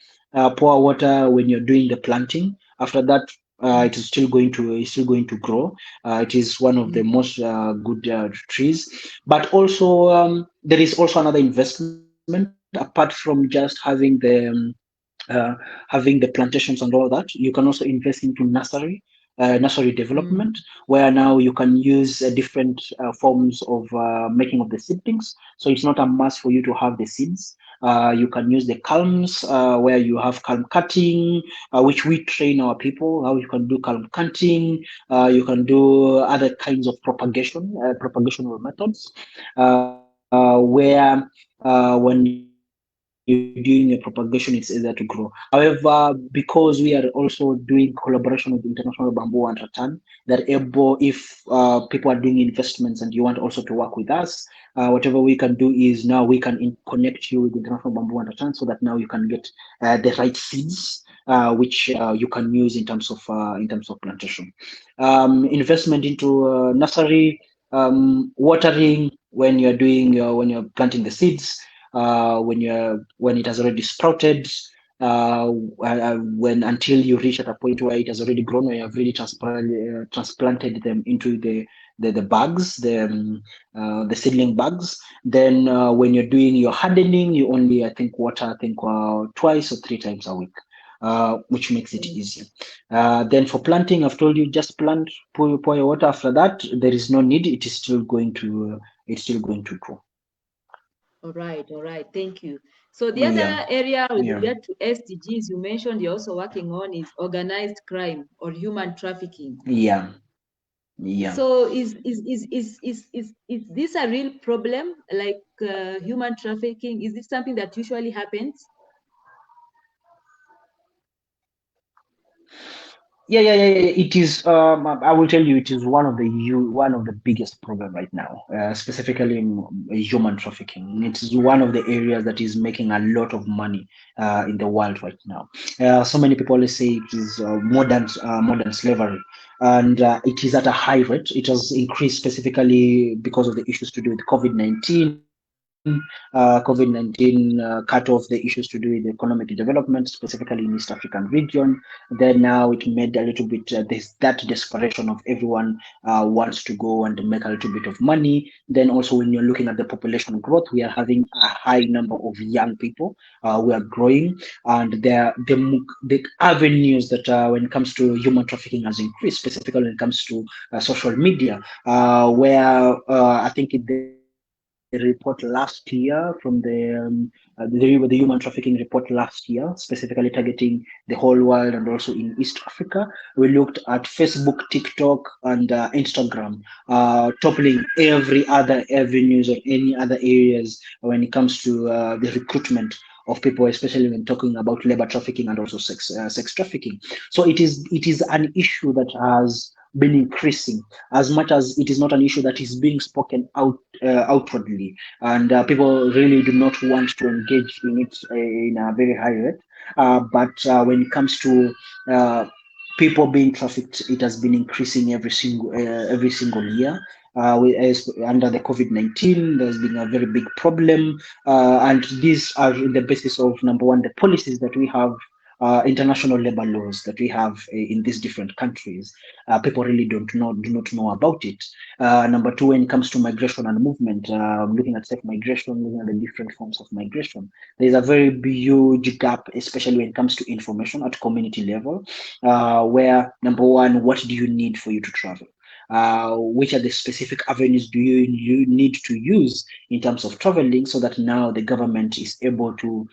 pour water when you're doing the planting. After that, it's still going to grow. It is one of the Mm. most good trees. But also, there is also another investment apart from just uh, having the plantations and all that. You can also invest into nursery development, Mm. where now you can use different forms of making of the seedlings. So it's not a must for you to have the seeds. You can use the culms, where you have culm cutting, which we train our people how you can do culm cutting. You can do other kinds of propagational methods, where when you're doing a propagation, it's easier to grow. However, because we are also doing collaboration with International Bamboo and Rattan, that able, if people are doing investments and you want also to work with us, whatever we can do is now we can connect you with International Bamboo and Rattan, so that now you can get the right seeds, which you can use in terms of plantation. Investment into nursery, watering when you're planting the seeds, when it has already sprouted, when until you reach at a point where it has already grown, where you have really transplanted them into the bags, the seedling bags. Then when you're doing your hardening, you only, I think, water, I think, twice or 3 times a week. Which makes it Mm. easier. Then for planting, I've told you, just plant, pour your water. After that, there is no need. It's still going to grow. All right, all right. Thank you. So the Yeah, other area with yeah, regard to SDGs you mentioned you're also working on is organized crime or human trafficking. yeah, yeah. So is this a real problem, like human trafficking? Is this something that usually happens? Yeah. It is. I will tell you, it is one of the biggest problem right now, specifically in human trafficking. It is one of the areas that is making a lot of money in the world right now. So many people always say it is modern slavery, and it is at a high rate. It has increased specifically because of the issues to do with COVID-19. COVID-19 cut off the issues to do with economic development, specifically in East African region. Then now it made a little bit, there's that desperation of everyone wants to go and make a little bit of money. Then also when you're looking at the population growth, we are having a high number of young people. We are growing, and the avenues that when it comes to human trafficking has increased, specifically when it comes to social media, where I think the report last year from the human trafficking report last year, specifically targeting the whole world and also in East Africa. We looked at Facebook, TikTok, and Instagram, toppling every other avenues or any other areas when it comes to the recruitment of people, especially when talking about labor trafficking and also sex trafficking. So it is an issue that has been increasing, as much as it is not an issue that is being spoken outwardly, and people really do not want to engage in it in a very high rate. But when it comes to uh, people being trafficked, it has been increasing every single year. Under the COVID-19, there's been a very big problem, and these are in the basis of, number one, the policies that we have international labor laws that we have in these different countries. People really do not know about it. Number two, when it comes to migration and movement, looking at safe migration, looking at the different forms of migration, there's a very huge gap, especially when it comes to information at community level, where number one, what do you need for you to travel? Which are the specific avenues do you need to use in terms of traveling, so that now the government is able to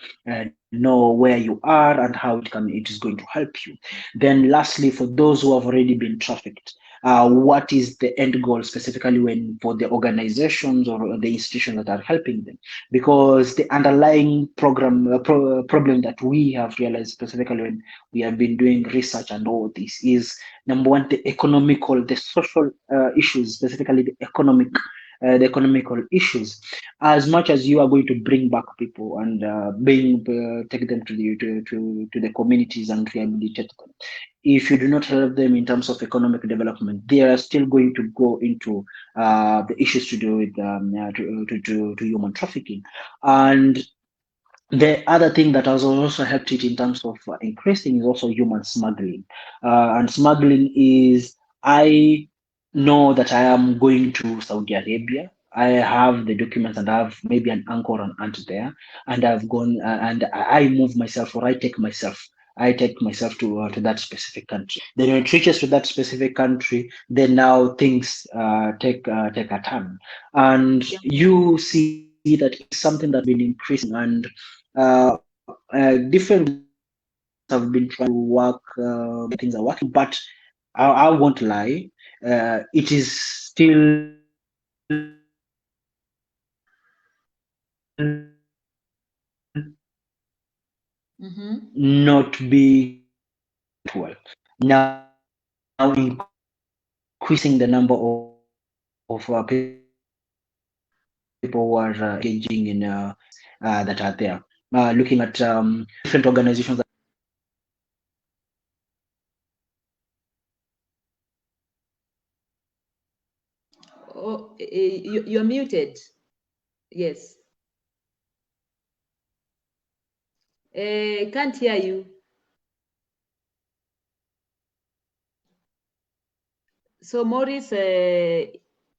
know where you are and how it is going to help you. Then lastly, for those who have already been trafficked, what is the end goal specifically when for the organizations or the institutions that are helping them? Because the underlying problem that we have realized specifically when we have been doing research and all this is number one, the social issues, specifically the economical issues. As much as you are going to bring back people and take them to the communities and rehabilitate them, if you do not help them in terms of economic development, they are still going to go into the issues to do with to human trafficking. And the other thing that has also helped it in terms of increasing is also human smuggling. And smuggling is, I know that I am going to Saudi Arabia. I have the documents and I have maybe an uncle or an aunt there, and I've gone and I move myself, or I take myself. I take myself to that specific country. Then when it reaches to that specific country, then now things take a turn, and Yeah. you see that it's something that's been increasing. And different governments have been trying to work, things are working, but I won't lie, it is still Mm-hmm. not being well. Now increasing the number of people who are engaging in that are there. Looking at different organizations that Oh, you're muted. Yes. Can't hear you. So Maurice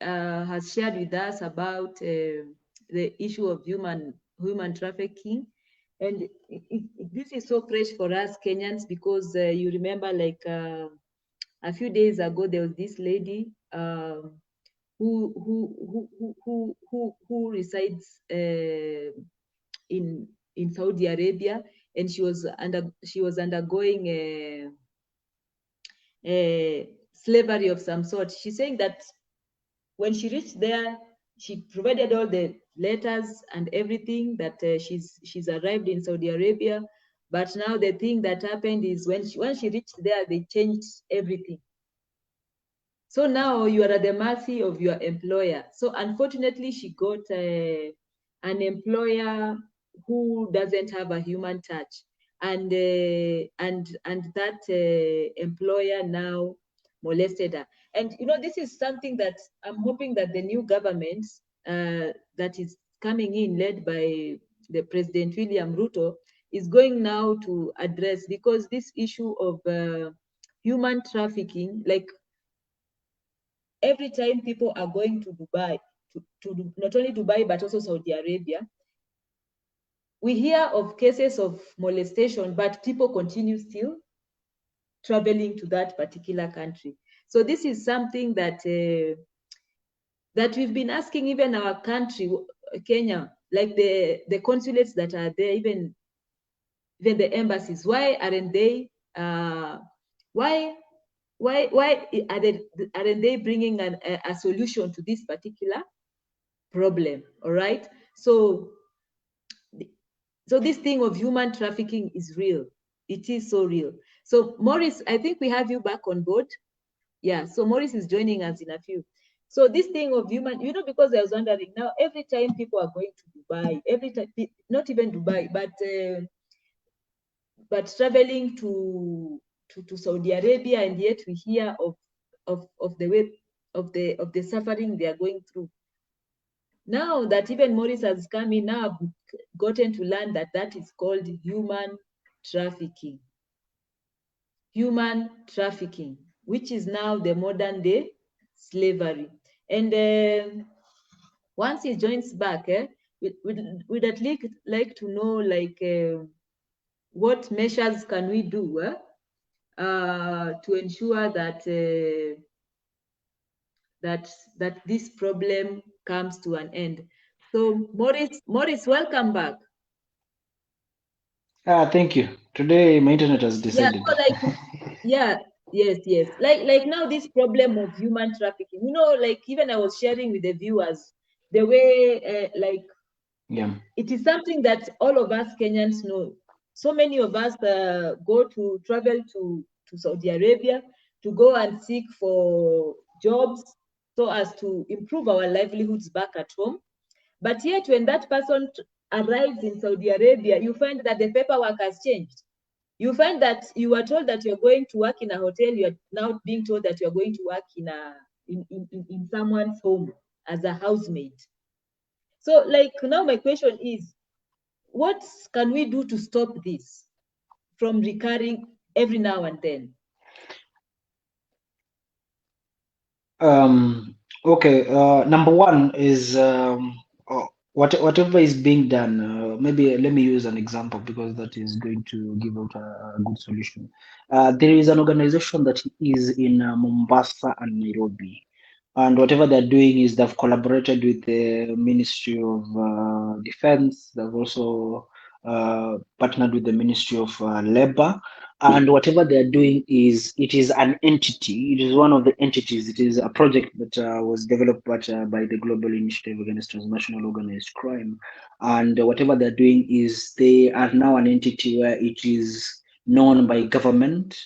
has shared with us about the issue of human trafficking, and this is so fresh for us Kenyans, because you remember, like a few days ago, there was this lady who resides in Saudi Arabia, and she was undergoing slavery of some sort. She's saying that when she reached there, she provided all the letters and everything that she's arrived in Saudi Arabia. But now the thing that happened is when she reached there, they changed everything. So now you are at the mercy of your employer. So unfortunately, she got an employer who doesn't have a human touch, and that employer now molested her. And this is something that I'm hoping that the new government that is coming in, led by the President William Ruto, is going now to address, because this issue of human trafficking, like every time people are going to Dubai, to not only Dubai, but also Saudi Arabia, we hear of cases of molestation, but people continue still traveling to that particular country. So this is something that that we've been asking even our country, Kenya, like the consulates that are there, even the embassies, why aren't they why aren't they bringing a solution to this particular problem? All right. So this thing of human trafficking is real. It is so real. So Maurice, I think we have you back on board. Yeah, so Maurice is joining us in a few. So this thing of human, because I was wondering, now every time people are going to Dubai, every time, not even Dubai, but traveling to Saudi Arabia, and yet we hear of the way of the suffering they are going through. Now that even Maurice has come in, now I've gotten to learn that that is called human trafficking. human trafficking, which is now the modern day slavery. And once he joins back, we'd at least like to know, like, what measures can we do to ensure that that this problem comes to an end. So Morris, welcome back. Thank you. Today my internet has Yeah, decided. so like, yeah, yes. Like now this problem of human trafficking, like even I was sharing with the viewers the way like Yeah. it is something that all of us Kenyans know. So many of us go to travel to Saudi Arabia to go and seek for jobs so as to improve our livelihoods back at home. But yet, when that person arrives in Saudi Arabia, you find that the paperwork has changed. You find that you were told that you're going to work in a hotel, you're now being told that you're going to work in someone's home as a housemaid. So, like, now my question is, what can we do to stop this from recurring every now and then? Okay. Number one is whatever is being done. Maybe let me use an example because that is going to give out a good solution. There is an organization that is in Mombasa and Nairobi, and whatever they're doing is they've collaborated with the Ministry of Defense. They've also partnered with the Ministry of Labor, and whatever they're doing is it is an entity. It is one of the entities. It is a project that was developed by the Global Initiative Against Transnational Organized Crime, and whatever they're doing is they are now an entity where it is known by government.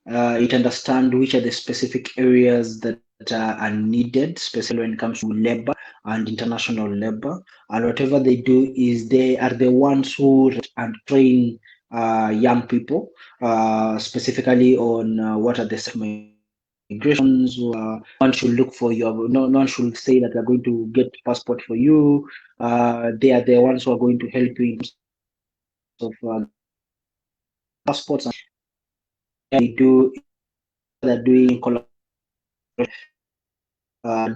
It understands which are the specific areas that are needed, especially when it comes to labor and international labor. And whatever they do is they are the ones who and train young people, specifically on what are the migrations. No one should look for you. No one should say that they're going to get passport for you. They are the ones who are going to help you in terms of getting passports. They do whatever they're doing in collaboration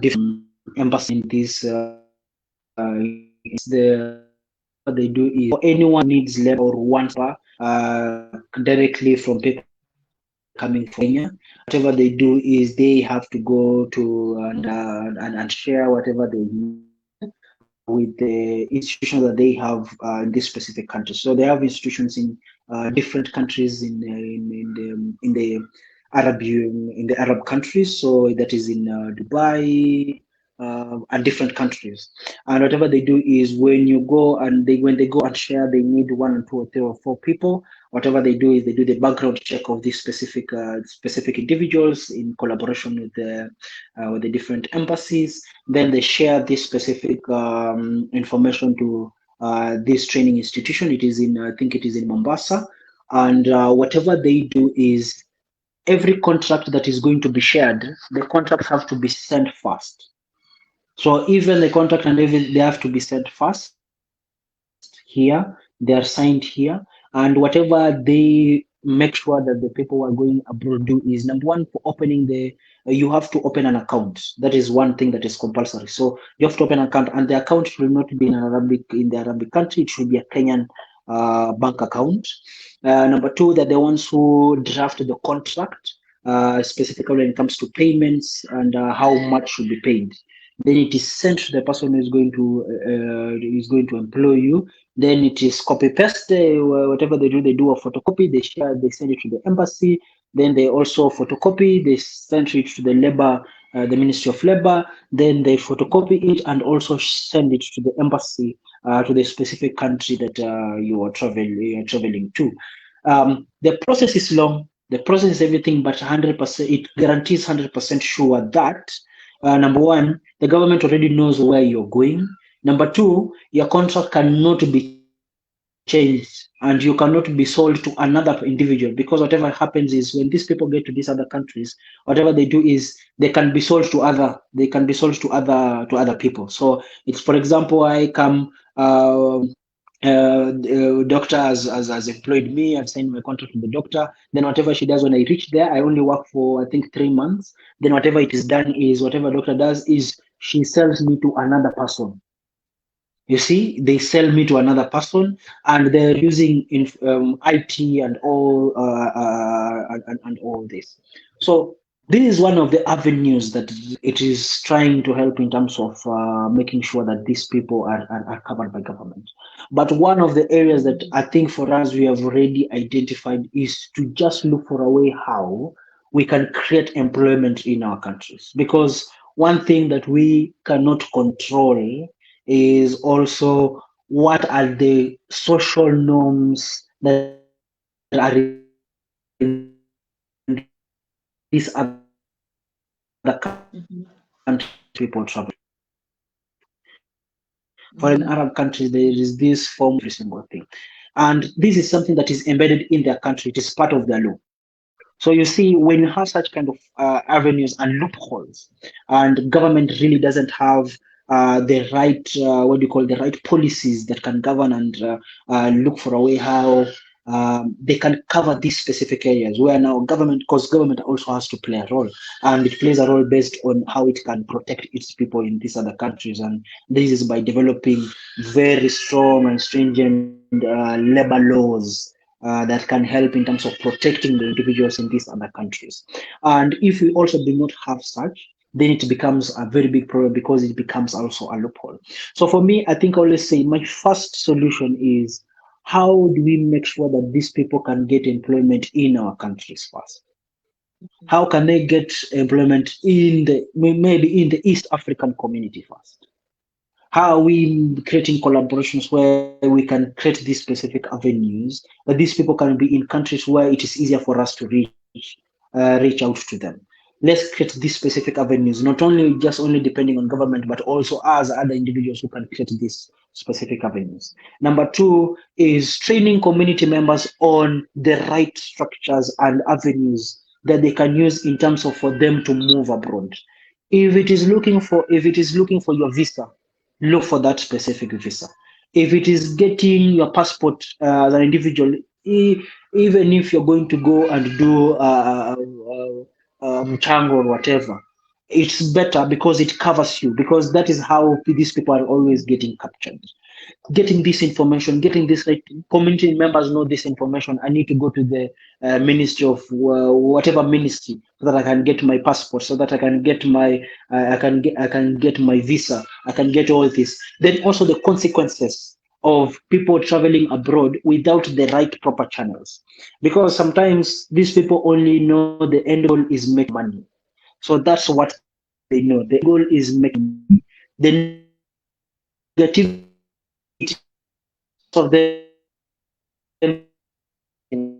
different embassies in these the whatever they do is for anyone who needs labor or wants labor directly from people coming from Kenya. Whatever they do is they have to go to and share whatever they need with the institutions that they have in this specific country. So they have institutions in different countries in the Arab countries. So that is in Dubai and different countries. And whatever they do is when they go and share, they need one or two or three or four people. Whatever they do is they do the background check of these specific individuals in collaboration with the different embassies. Then they share this specific information to this training institution. It is in, I think it is in Mombasa. And whatever they do is every contract that is going to be shared, the contracts have to be sent first. So even the contract and everything, they have to be sent first here. They are signed here, and whatever they make sure that the people who are going abroad do is number one for opening you have to open an account. That is one thing that is compulsory. So you have to open an account, and the account should not be in the Arabic country. It should be a Kenyan bank account. Number two, that the ones who draft the contract, specifically when it comes to payments and how much should be paid. Then it is sent to the person who is going to employ you. Then it is copy paste. Whatever they do a photocopy. They send it to the embassy. Then they also photocopy. They send it to the labor, the Ministry of Labor. Then they photocopy it and also send it to the embassy, to the specific country that you are traveling to. The process is long. The process is everything, but 100%, it guarantees 100% sure that number one, the government already knows where you're going. Number two, your contract cannot be changed and you cannot be sold to another individual, because whatever happens is when these people get to these other countries, whatever they do is they can be sold to other people. So it's, for example, I come. Doctor has employed me. I've signed my contract with the doctor. Then whatever she does when I reach there, I only work for I think 3 months. Then whatever it is done is whatever doctor does is she sells me to another person. You see, they sell me to another person, and they're using IT and and all this. So this is one of the avenues that it is trying to help in terms of making sure that these people are covered by government. But one of the areas that I think for us we have already identified is to just look for a way how we can create employment in our countries. Because one thing that we cannot control is also what are the social norms that are in this other country people traveling abroad. Mhm. For in Mhm. Arab countries, there is this form of every single thing. And this is something that is embedded in their country. It is part of their law. So you see, when you have such kind of avenues and loopholes, and government really doesn't have the right, what do you call, the right policies that can govern and look for a way how they can cover these specific areas where now government, because government also has to play a role, and it plays a role based on how it can protect its people in these other countries, and this is by developing very strong and stringent labor laws that can help in terms of protecting the individuals in these other countries. And if we also do not have such, then it becomes a very big problem because it becomes also a loophole. So for me, I think I always say my first solution is how do we make sure that these people can get employment in our countries first? How can they get employment in the maybe in the East African community first? How are we creating collaborations where we can create these specific avenues that these people can be in countries where it is easier for us to reach out to them? Let's create these specific avenues, not only just only depending on government, but also as other individuals who can create these specific avenues. Number two is training community members on the right structures and avenues that they can use in terms of for them to move abroad. If it is looking for your visa, look for that specific visa. If it is getting your passport as an individual, even if you're going to go and do mchango or whatever, it's better because it covers you, because that is how these people are always getting captured. Getting this information, getting this, like, community members know this information. I need to go to the ministry of whatever ministry so that I can get my passport, so that I can get I can get my visa, I can get all this. Then also the consequences of people traveling abroad without the right proper channels, because sometimes these people only know the end goal is making money. So that's what they know. The end goal is making money. The negativity is most of them are using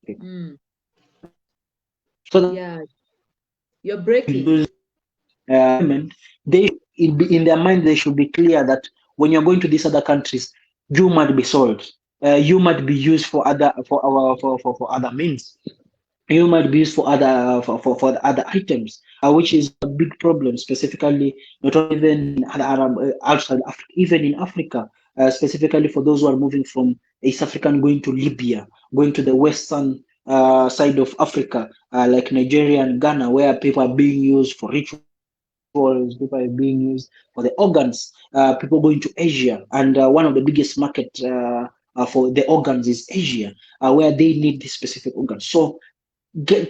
Mm. so that Yeah, they you're should breaking. use employment. In their mind they should be clear that when you're going to these other countries, you might be sold, you might be used for other for other means, you might be used for for the other items, which is a big problem, specifically not only even in other Arab, outside Africa, even in Africa, specifically for those who are moving from East African going to Libya, going to the western side of Africa, like Nigeria and Ghana, where people are being used for rituals, people are being used for the organs, people going to Asia, and one of the biggest market for the organs is Asia, where they need this specific organ. So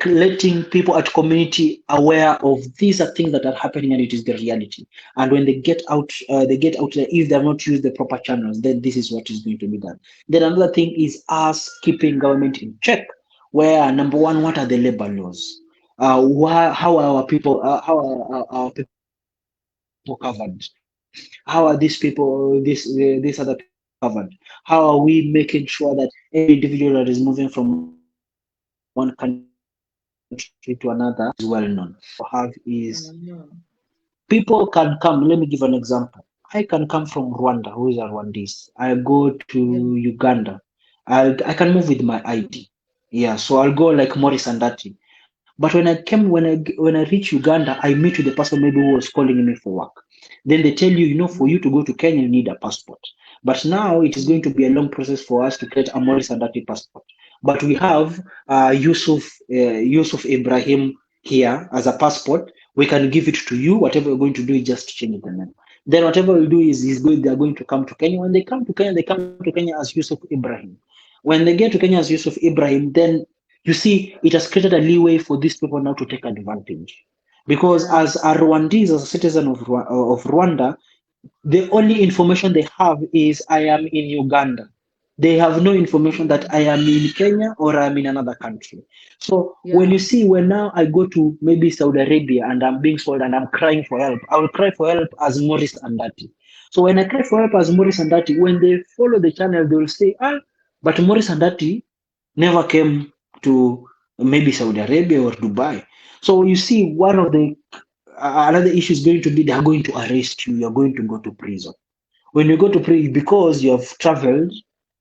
letting people at community aware of these are things that are happening and it is the reality, and when they get out there, if they're not used the proper channels, then this is what is going to be done. Then another thing is us keeping government in check, where number one, what are the labor laws, how are our people covered, how are these other people covered, how are we making sure that every individual that is moving from one country to another is well known. Another thing that we also have is No. people can come. Let me give an example. I can come from Rwanda, who is a Rwandese. I go Yeah. to Uganda. I can move with my ID. Yeah, so I'll go like Morris Andati. But when I reach Uganda, I meet with the person maybe who was calling me for work. Then they tell you, for you to go to Kenya, you need a passport. But now it is going to be a long process for us to create a Morris Andati passport. But we have Yusuf Ibrahim here as a passport. We can give it to you. Whatever you're going to do is just change the name. Then whatever we do is they are going to come to Kenya. When they come to Kenya, they come to Kenya as Yusuf Ibrahim. When they get to Kenya as Yusuf Ibrahim, then you see it has created a leeway for these people now to take advantage. Because Yeah. as a Rwandese, as a citizen of Rwanda, the only information they have is I am in Uganda. They have no information that I am in Kenya or I'm in another country. So when Yeah. you see when now I go to maybe Saudi Arabia and I'm being sold and I'm crying for help, I will cry for help as Morris Andati. So when I cry for help as Morris Andati, when they follow the channel, they will say, but Morris Andati never came to maybe Saudi Arabia or Dubai. So you see, one of the another issue is going to be they are going to arrest you. You're going to go to prison. When you go to prison, because you have traveled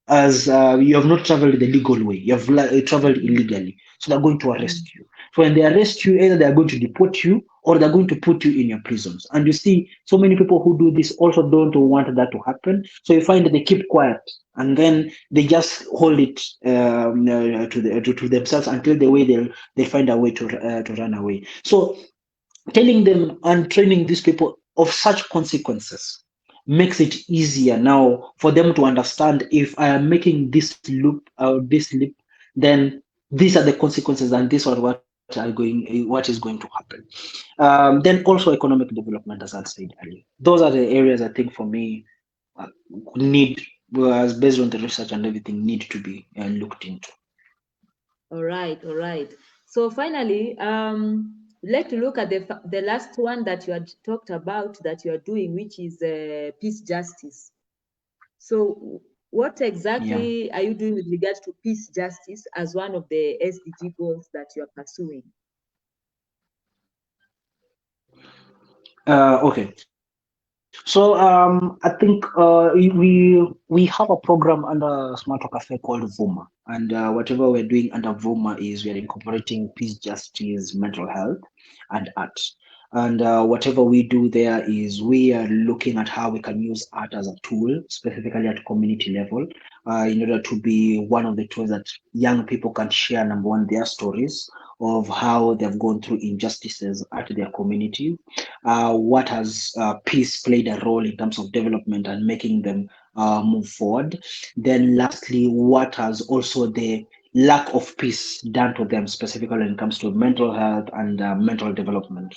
as you have not traveled the legal way, you have traveled illegally. So they're going to Mm. arrest you. So when they arrest you, either they're going to deport you or they're going to put you in your prisons. And you see, so many people who do this also don't want that to happen. So you find that they keep quiet and then they just hold it to themselves until the way they find a way to run away. So telling them and training these people of such consequences makes it easier now for them to understand if I am making this loop or this leap, then these are the consequences and these are what is going to happen. Then also economic development, as I said earlier. Those are the areas I think for me uh, need, as based on the research and everything, need to be looked into. All right, all right. So finally, let's look at the last one that you had talked about that you are doing, which is peace justice. So what Yeah. exactly are you doing with regards to peace justice as one of the SDG goals that you are pursuing? Okay. I think we have a program under Smart Cafe called VUMA, and whatever we're doing under VUMA is we're incorporating peace, justice, mental health, and art. And whatever we do there is we are looking at how we can use art as a tool, specifically at community level, in order to be one of the tools that young people can share, number one, their stories of how they've gone through injustices at their community, what has peace played a role in terms of development and making them move forward. Then, lastly, what has also the lack of peace done to them, specifically when it comes to mental health and mental development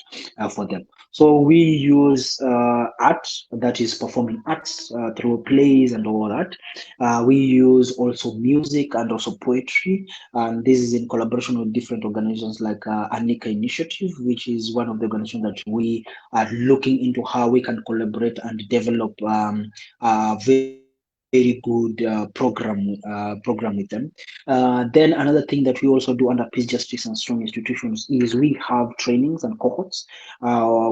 for them. So we use art, that is performing arts through plays and all that. We use also music and also poetry, and this is in collaboration with different organizations like Anika Initiative, which is one of the organizations that we are looking into how we can collaborate and develop a very good program with them. Then another thing that we also do under Peace, Justice, and Strong Institutions is we have trainings and cohorts,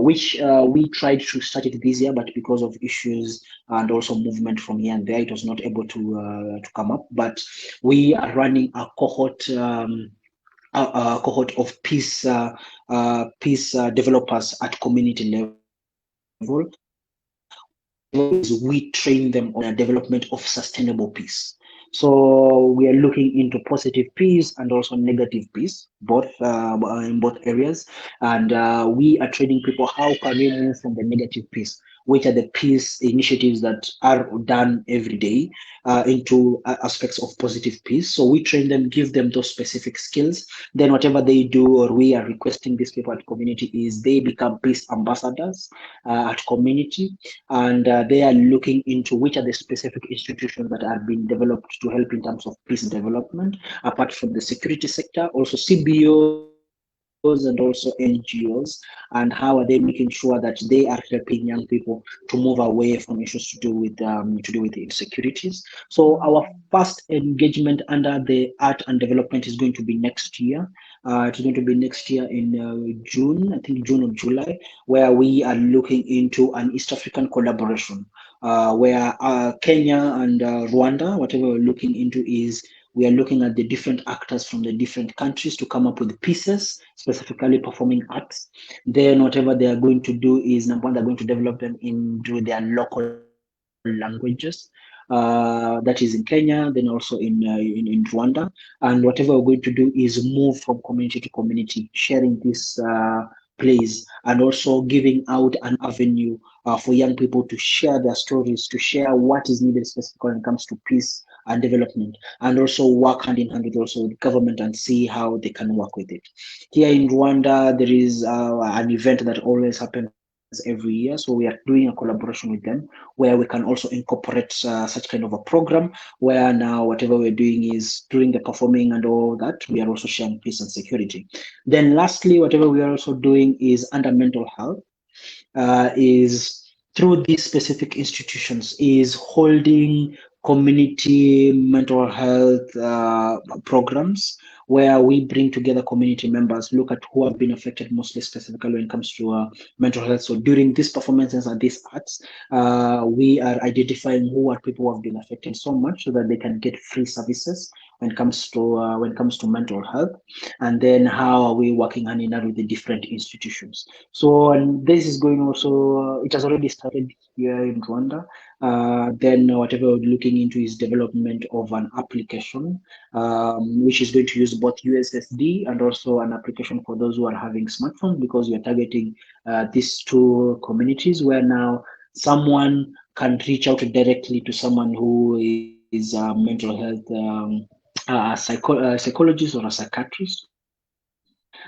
which we tried to start it this year, but because of issues and also movement from here and there, it was not able to come up. But we are running a cohort. A cohort of peace developers at community level, where whatever we do is we train them on the development of sustainable peace. So we are looking into positive peace and also negative peace, both in both areas. And we are training people how can we move from the negative peace, which are the peace initiatives that are done every day, into aspects of positive peace. So we train them, give them those specific skills. Then whatever they do, or we are requesting these people at community, is they become peace ambassadors at community, and they are looking into which are the specific institutions that are being developed to help in terms of peace development, apart from the security sector, also CBOs and also NGOs, and how are they making sure that they are helping young people to move away from issues to do with insecurities. So our Mm. first engagement under the art and development is going to be next year. It's going to be next year in June, I think June or July, where we are looking into an East African collaboration, where Kenya and Rwanda, whatever we're looking into is we are looking at the different actors from the different countries to come up with pieces, specifically performing arts. Then whatever they are going to do is, number one, they're going to develop them into their local languages. that is in Kenya, then also in Rwanda. And whatever we're going to do is move from community to community, sharing this plays and also giving out an avenue for young people to share their stories, to share what is needed specifically when it comes to peace and development, and also work hand in hand with also the government and see how they can work with it. Here in Rwanda, there is an event that always happens every year. So we are doing a collaboration with them where we can also incorporate such kind of a program where now whatever we're doing is during the performing and all that, we are also sharing peace and security. Then lastly, whatever we are also doing is under mental health is through these specific institutions is holding community mental health programs where we bring together community members, look at who have been affected mostly specifically when it comes to mental health. So during these performances and these arts, we are identifying who are people who have been affected so much so that they can get free services when it comes to mental health. And then how are we working hand in hand with the different institutions. So and this is going also, it has already started here in Rwanda. Then whatever we're looking into is development of an application, which is going to use both USSD and also an application for those who are having smartphones because we are targeting these two communities where now someone can reach out directly to someone who is a mental health psychologist or a psychiatrist,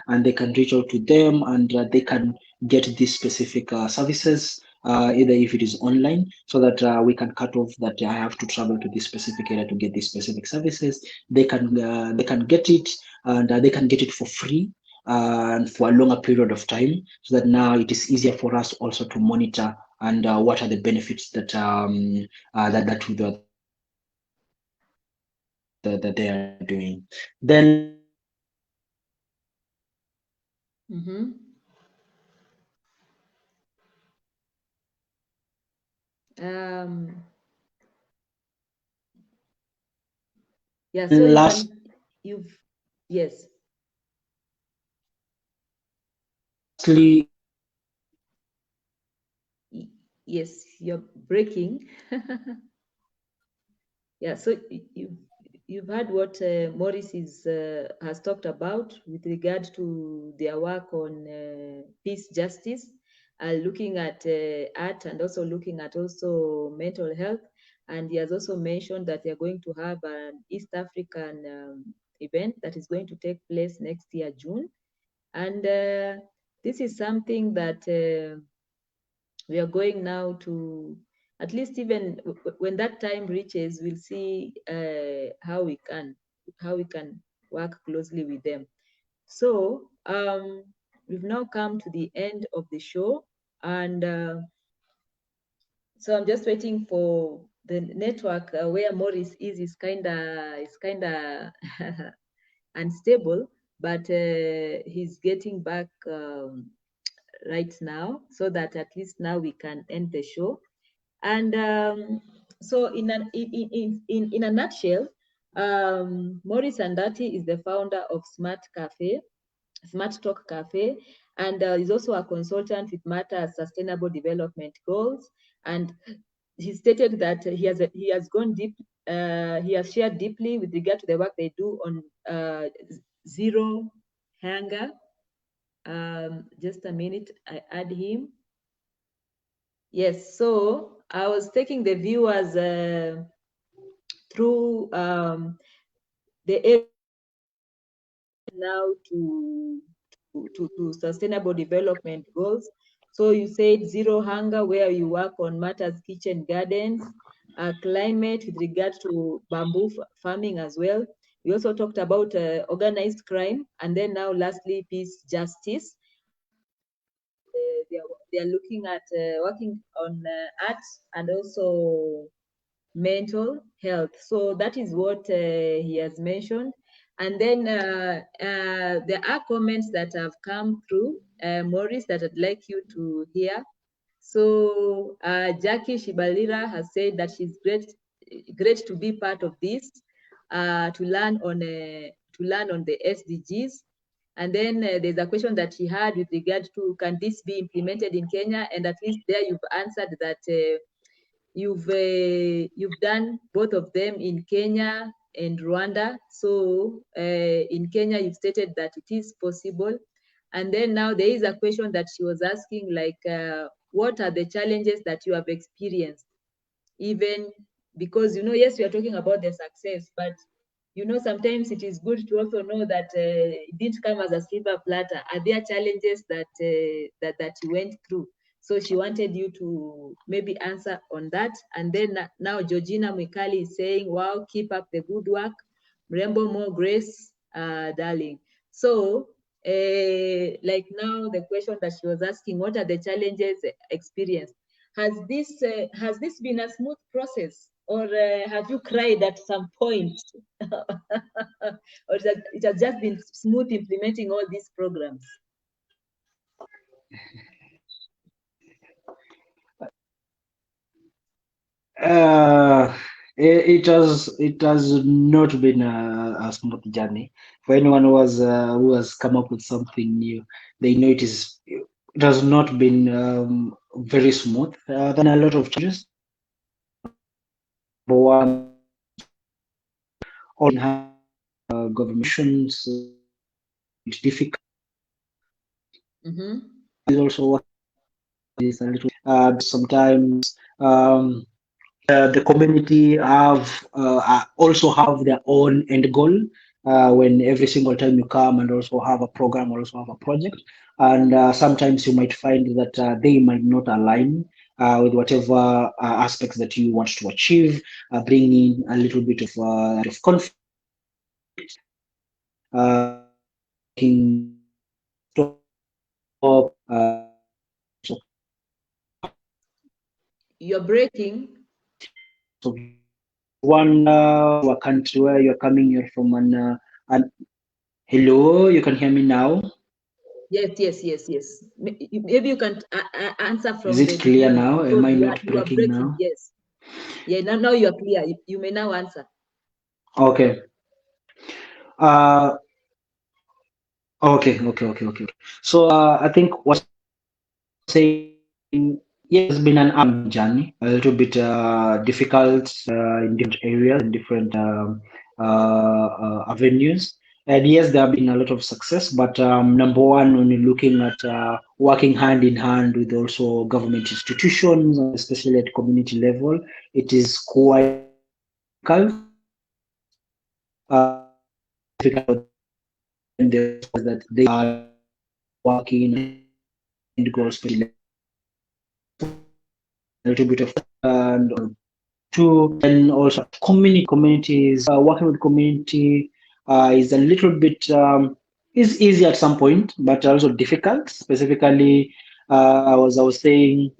and they can reach out to them and they can get these specific services, either if it is online, so that we can cut off that I have to travel to this specific area to get these specific services. They can get it, and they can get it for free and for a longer period of time, so that now it is easier for us also to monitor and what are the benefits that that they are doing. Then lastly, Mm-hmm. Um, yeah, so you've, yes, yes, you're breaking. Yeah, so you've heard what Morris has talked about with regard to their work on peace, justice, looking at art and also looking at also mental health. And he has also mentioned that they're going to have an East African event that is going to take place next year, June. And this is something that we are going now to, at least even when that time reaches, we'll see how we can work closely with them. So we've now come to the end of the show, and so I'm just waiting for the network where Morris is kind of unstable, but he's getting back right now, so that at least now we can end the show. And so in a nutshell, Maurice Andati is the founder of Smart Talk Cafe, and is also a consultant with Matter Sustainable Development Goals. And he stated that he has gone deep, he has shared deeply with regard to the work they do on zero hunger. Just a minute, I add him. Yes, so I was taking the viewers through the area now to sustainable development goals. So you said zero hunger, where you work on matters kitchen gardens, climate with regard to bamboo farming as well. We also talked about organized crime, and then now lastly, peace, justice. They are looking at working on art and also mental health. So that is what he has mentioned. And then there are comments that have come through, Maurice, that I'd like you to hear. So Jackie Shibalira has said that she's great to be part of this, to learn on the SDGs. And then there's a question that she had with regard to, can this be implemented in Kenya? And at least there you've answered that you've done both of them in Kenya and Rwanda. So in Kenya, you've stated that it is possible. And then now there is a question that she was asking, like, what are the challenges that you have experienced? Even because, yes, we are talking about the success, but sometimes it is good to also know that it didn't come as a silver platter. Are there challenges that you went through? So she wanted you to maybe answer on that. And then now Georgina Mwikali is saying, wow, keep up the good work. Mrembo, more grace, darling. So like now the question that she was asking, what are the challenges experienced? Has this been a smooth process, or have you cried at some point, or it has just been smooth implementing all these programs? Uh, it has not been a smooth journey. For anyone who has come up with something new, they know it has not been very smooth. There are a lot of challenges. Number one, all in hand government difficult. Mm-hmm. Is also is a little sometimes the community also have their own end goal when every single time you come and also have a program or also have a project, and sometimes you might find that they might not align with whatever aspects that you want to achieve, bringing a little bit of conflict, making stop You're breaking. one a country where you're coming here from an hello, you can hear me now. Yes, yes, yes, yes. Maybe you can answer Is from the it clear beginning now? Am because I you are not you are breaking breaking. now? Yes. Yeah. Now you are clear. You may now answer. Okay. Uh, okay. So I think what I'm saying, yes, it's been an journey, a little bit difficult in different areas and different avenues. And yes, there have been a lot of success, but number one, when you're looking at working hand in hand with also government institutions, especially at community level, it is quite difficult. Difficult for them when they realize that they are working and goals for a little bit of and two, and also communities working with community is a little bit is easy at some point but also difficult, specifically I was saying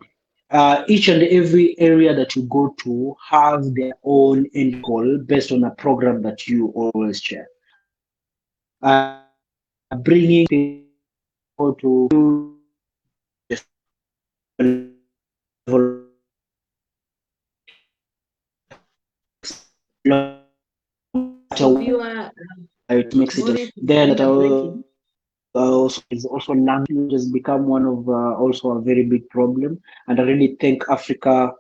each and every area that you go to have their own end goal based on a program that you always share, bringing people to level You are it makes it Maurice, then you that are breaking. also is also language has become one of also a very big problem, and I really think Africa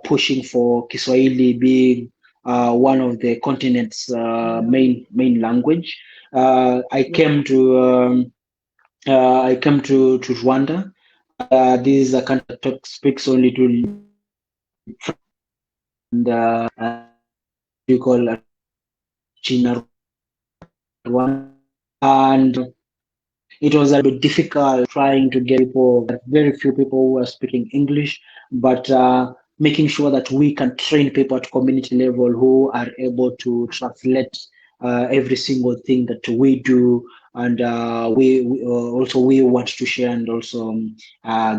pushing for Kiswahili being one of the continent's main language. I Yeah. came to Rwanda, and this is a country that speaks only to and you call China Rwanda, and it was a bit difficult trying to get people, very few people who are speaking English, but making sure that we can train people at community level who are able to translate every single thing that we do, and also we want to share and also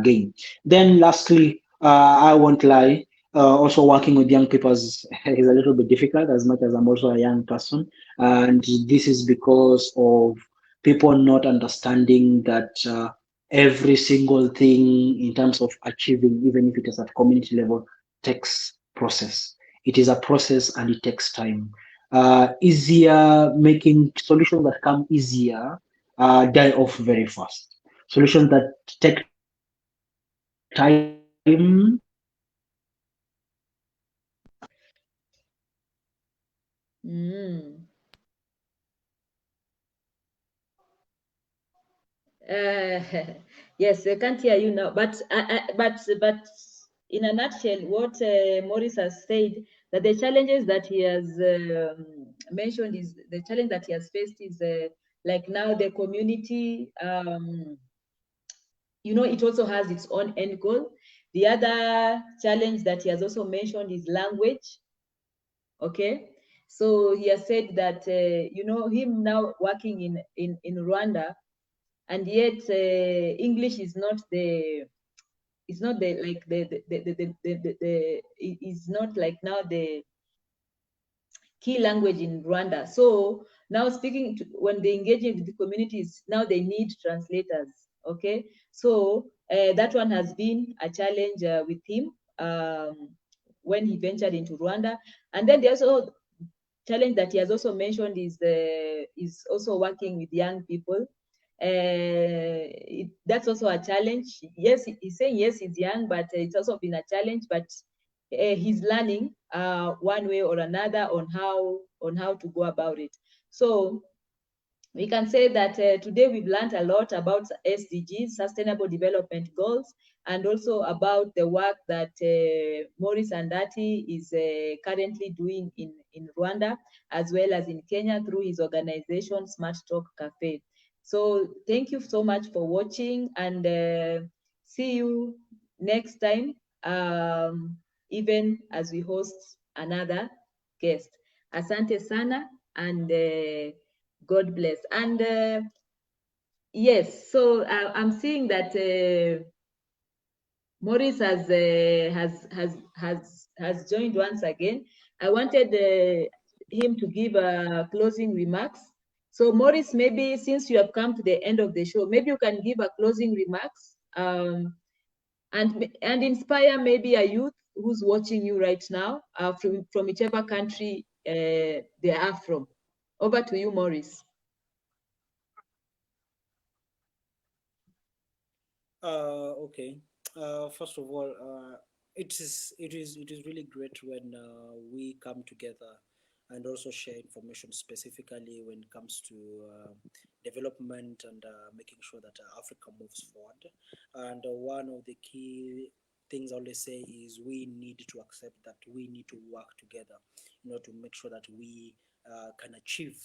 gain. Then lastly, I won't lie. Also working with young people is a little bit difficult as much as I'm also a young person, and this is because of people not understanding that every single thing in terms of achieving, even if it is at community level, takes process. It is a process and it takes time. Easier making solutions that come easier die off very fast. Solutions that take time Mm. Yes, I can't hear you now. But in a nutshell, what Maurice has said, that the challenges that he has mentioned is the challenge that he has faced is like now the community. It also has its own end goal. The other challenge that he has also mentioned is language. Okay, so he has said that him now working in Rwanda, and yet English is not the it's not the like the is not like now the key language in Rwanda. So now when they engage with the communities, now they need translators. Okay, so that one has been a challenge with him when he ventured into Rwanda. And then there's also challenge that he has also mentioned is also working with young people. That's also a challenge. Yes, he's saying yes, he's young, but it's also been a challenge. But he's learning one way or another on how to go about it. So we can say that today we've learned a lot about SDGs, Sustainable Development Goals, and also about the work that Maurice Andati is currently doing in Rwanda, as well as in Kenya through his organization, Smart Talk Cafe. So thank you so much for watching, and see you next time, even as we host another guest. Asante sana, and God bless. And yes, so I'm seeing that Maurice has joined once again. I wanted him to give closing remarks. So Maurice, maybe since you have come to the end of the show, maybe you can give a closing remarks, and inspire maybe a youth who's watching you right now, from whichever country they are from. Over to you, Maurice. Okay. First of all, it is really great when we come together and also share information specifically when it comes to development and making sure that Africa moves forward. And one of the key things I always say is we need to accept that we need to work together, to make sure that we can achieve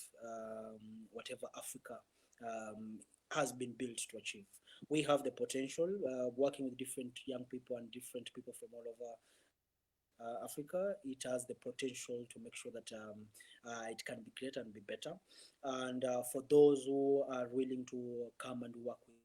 whatever Africa um, has been built to achieve. We have the potential, working with different young people and different people from all over Africa. It has the potential to make sure that it can be greater and be better. And for those who are willing to come and work with us,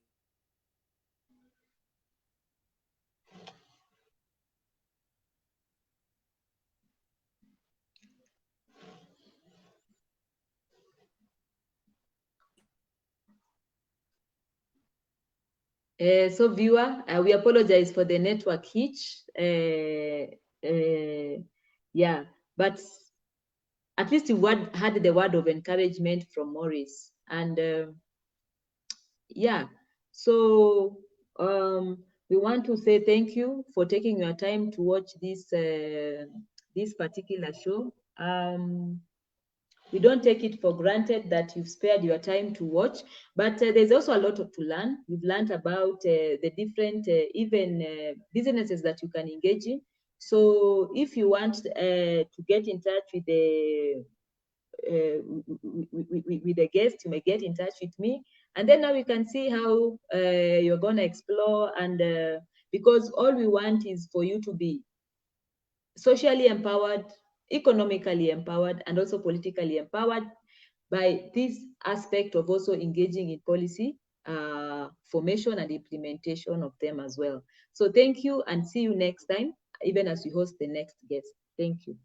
So viewer, we apologize for the network hitch. Yeah, but at least you had the word of encouragement from Maurice. And yeah, so we want to say thank you for taking your time to watch this particular show. We don't take it for granted that you've spared your time to watch, but there's also a lot to learn. You've learned about the different even businesses that you can engage in. So if you want to get in touch with the guest, you may get in touch with me, and then now we can see how you're going to explore. And because all we want is for you to be socially empowered, economically empowered, and also politically empowered by this aspect of also engaging in policy formation and implementation of them as well. So thank you, and see you next time, even as we host the next guest. Thank you.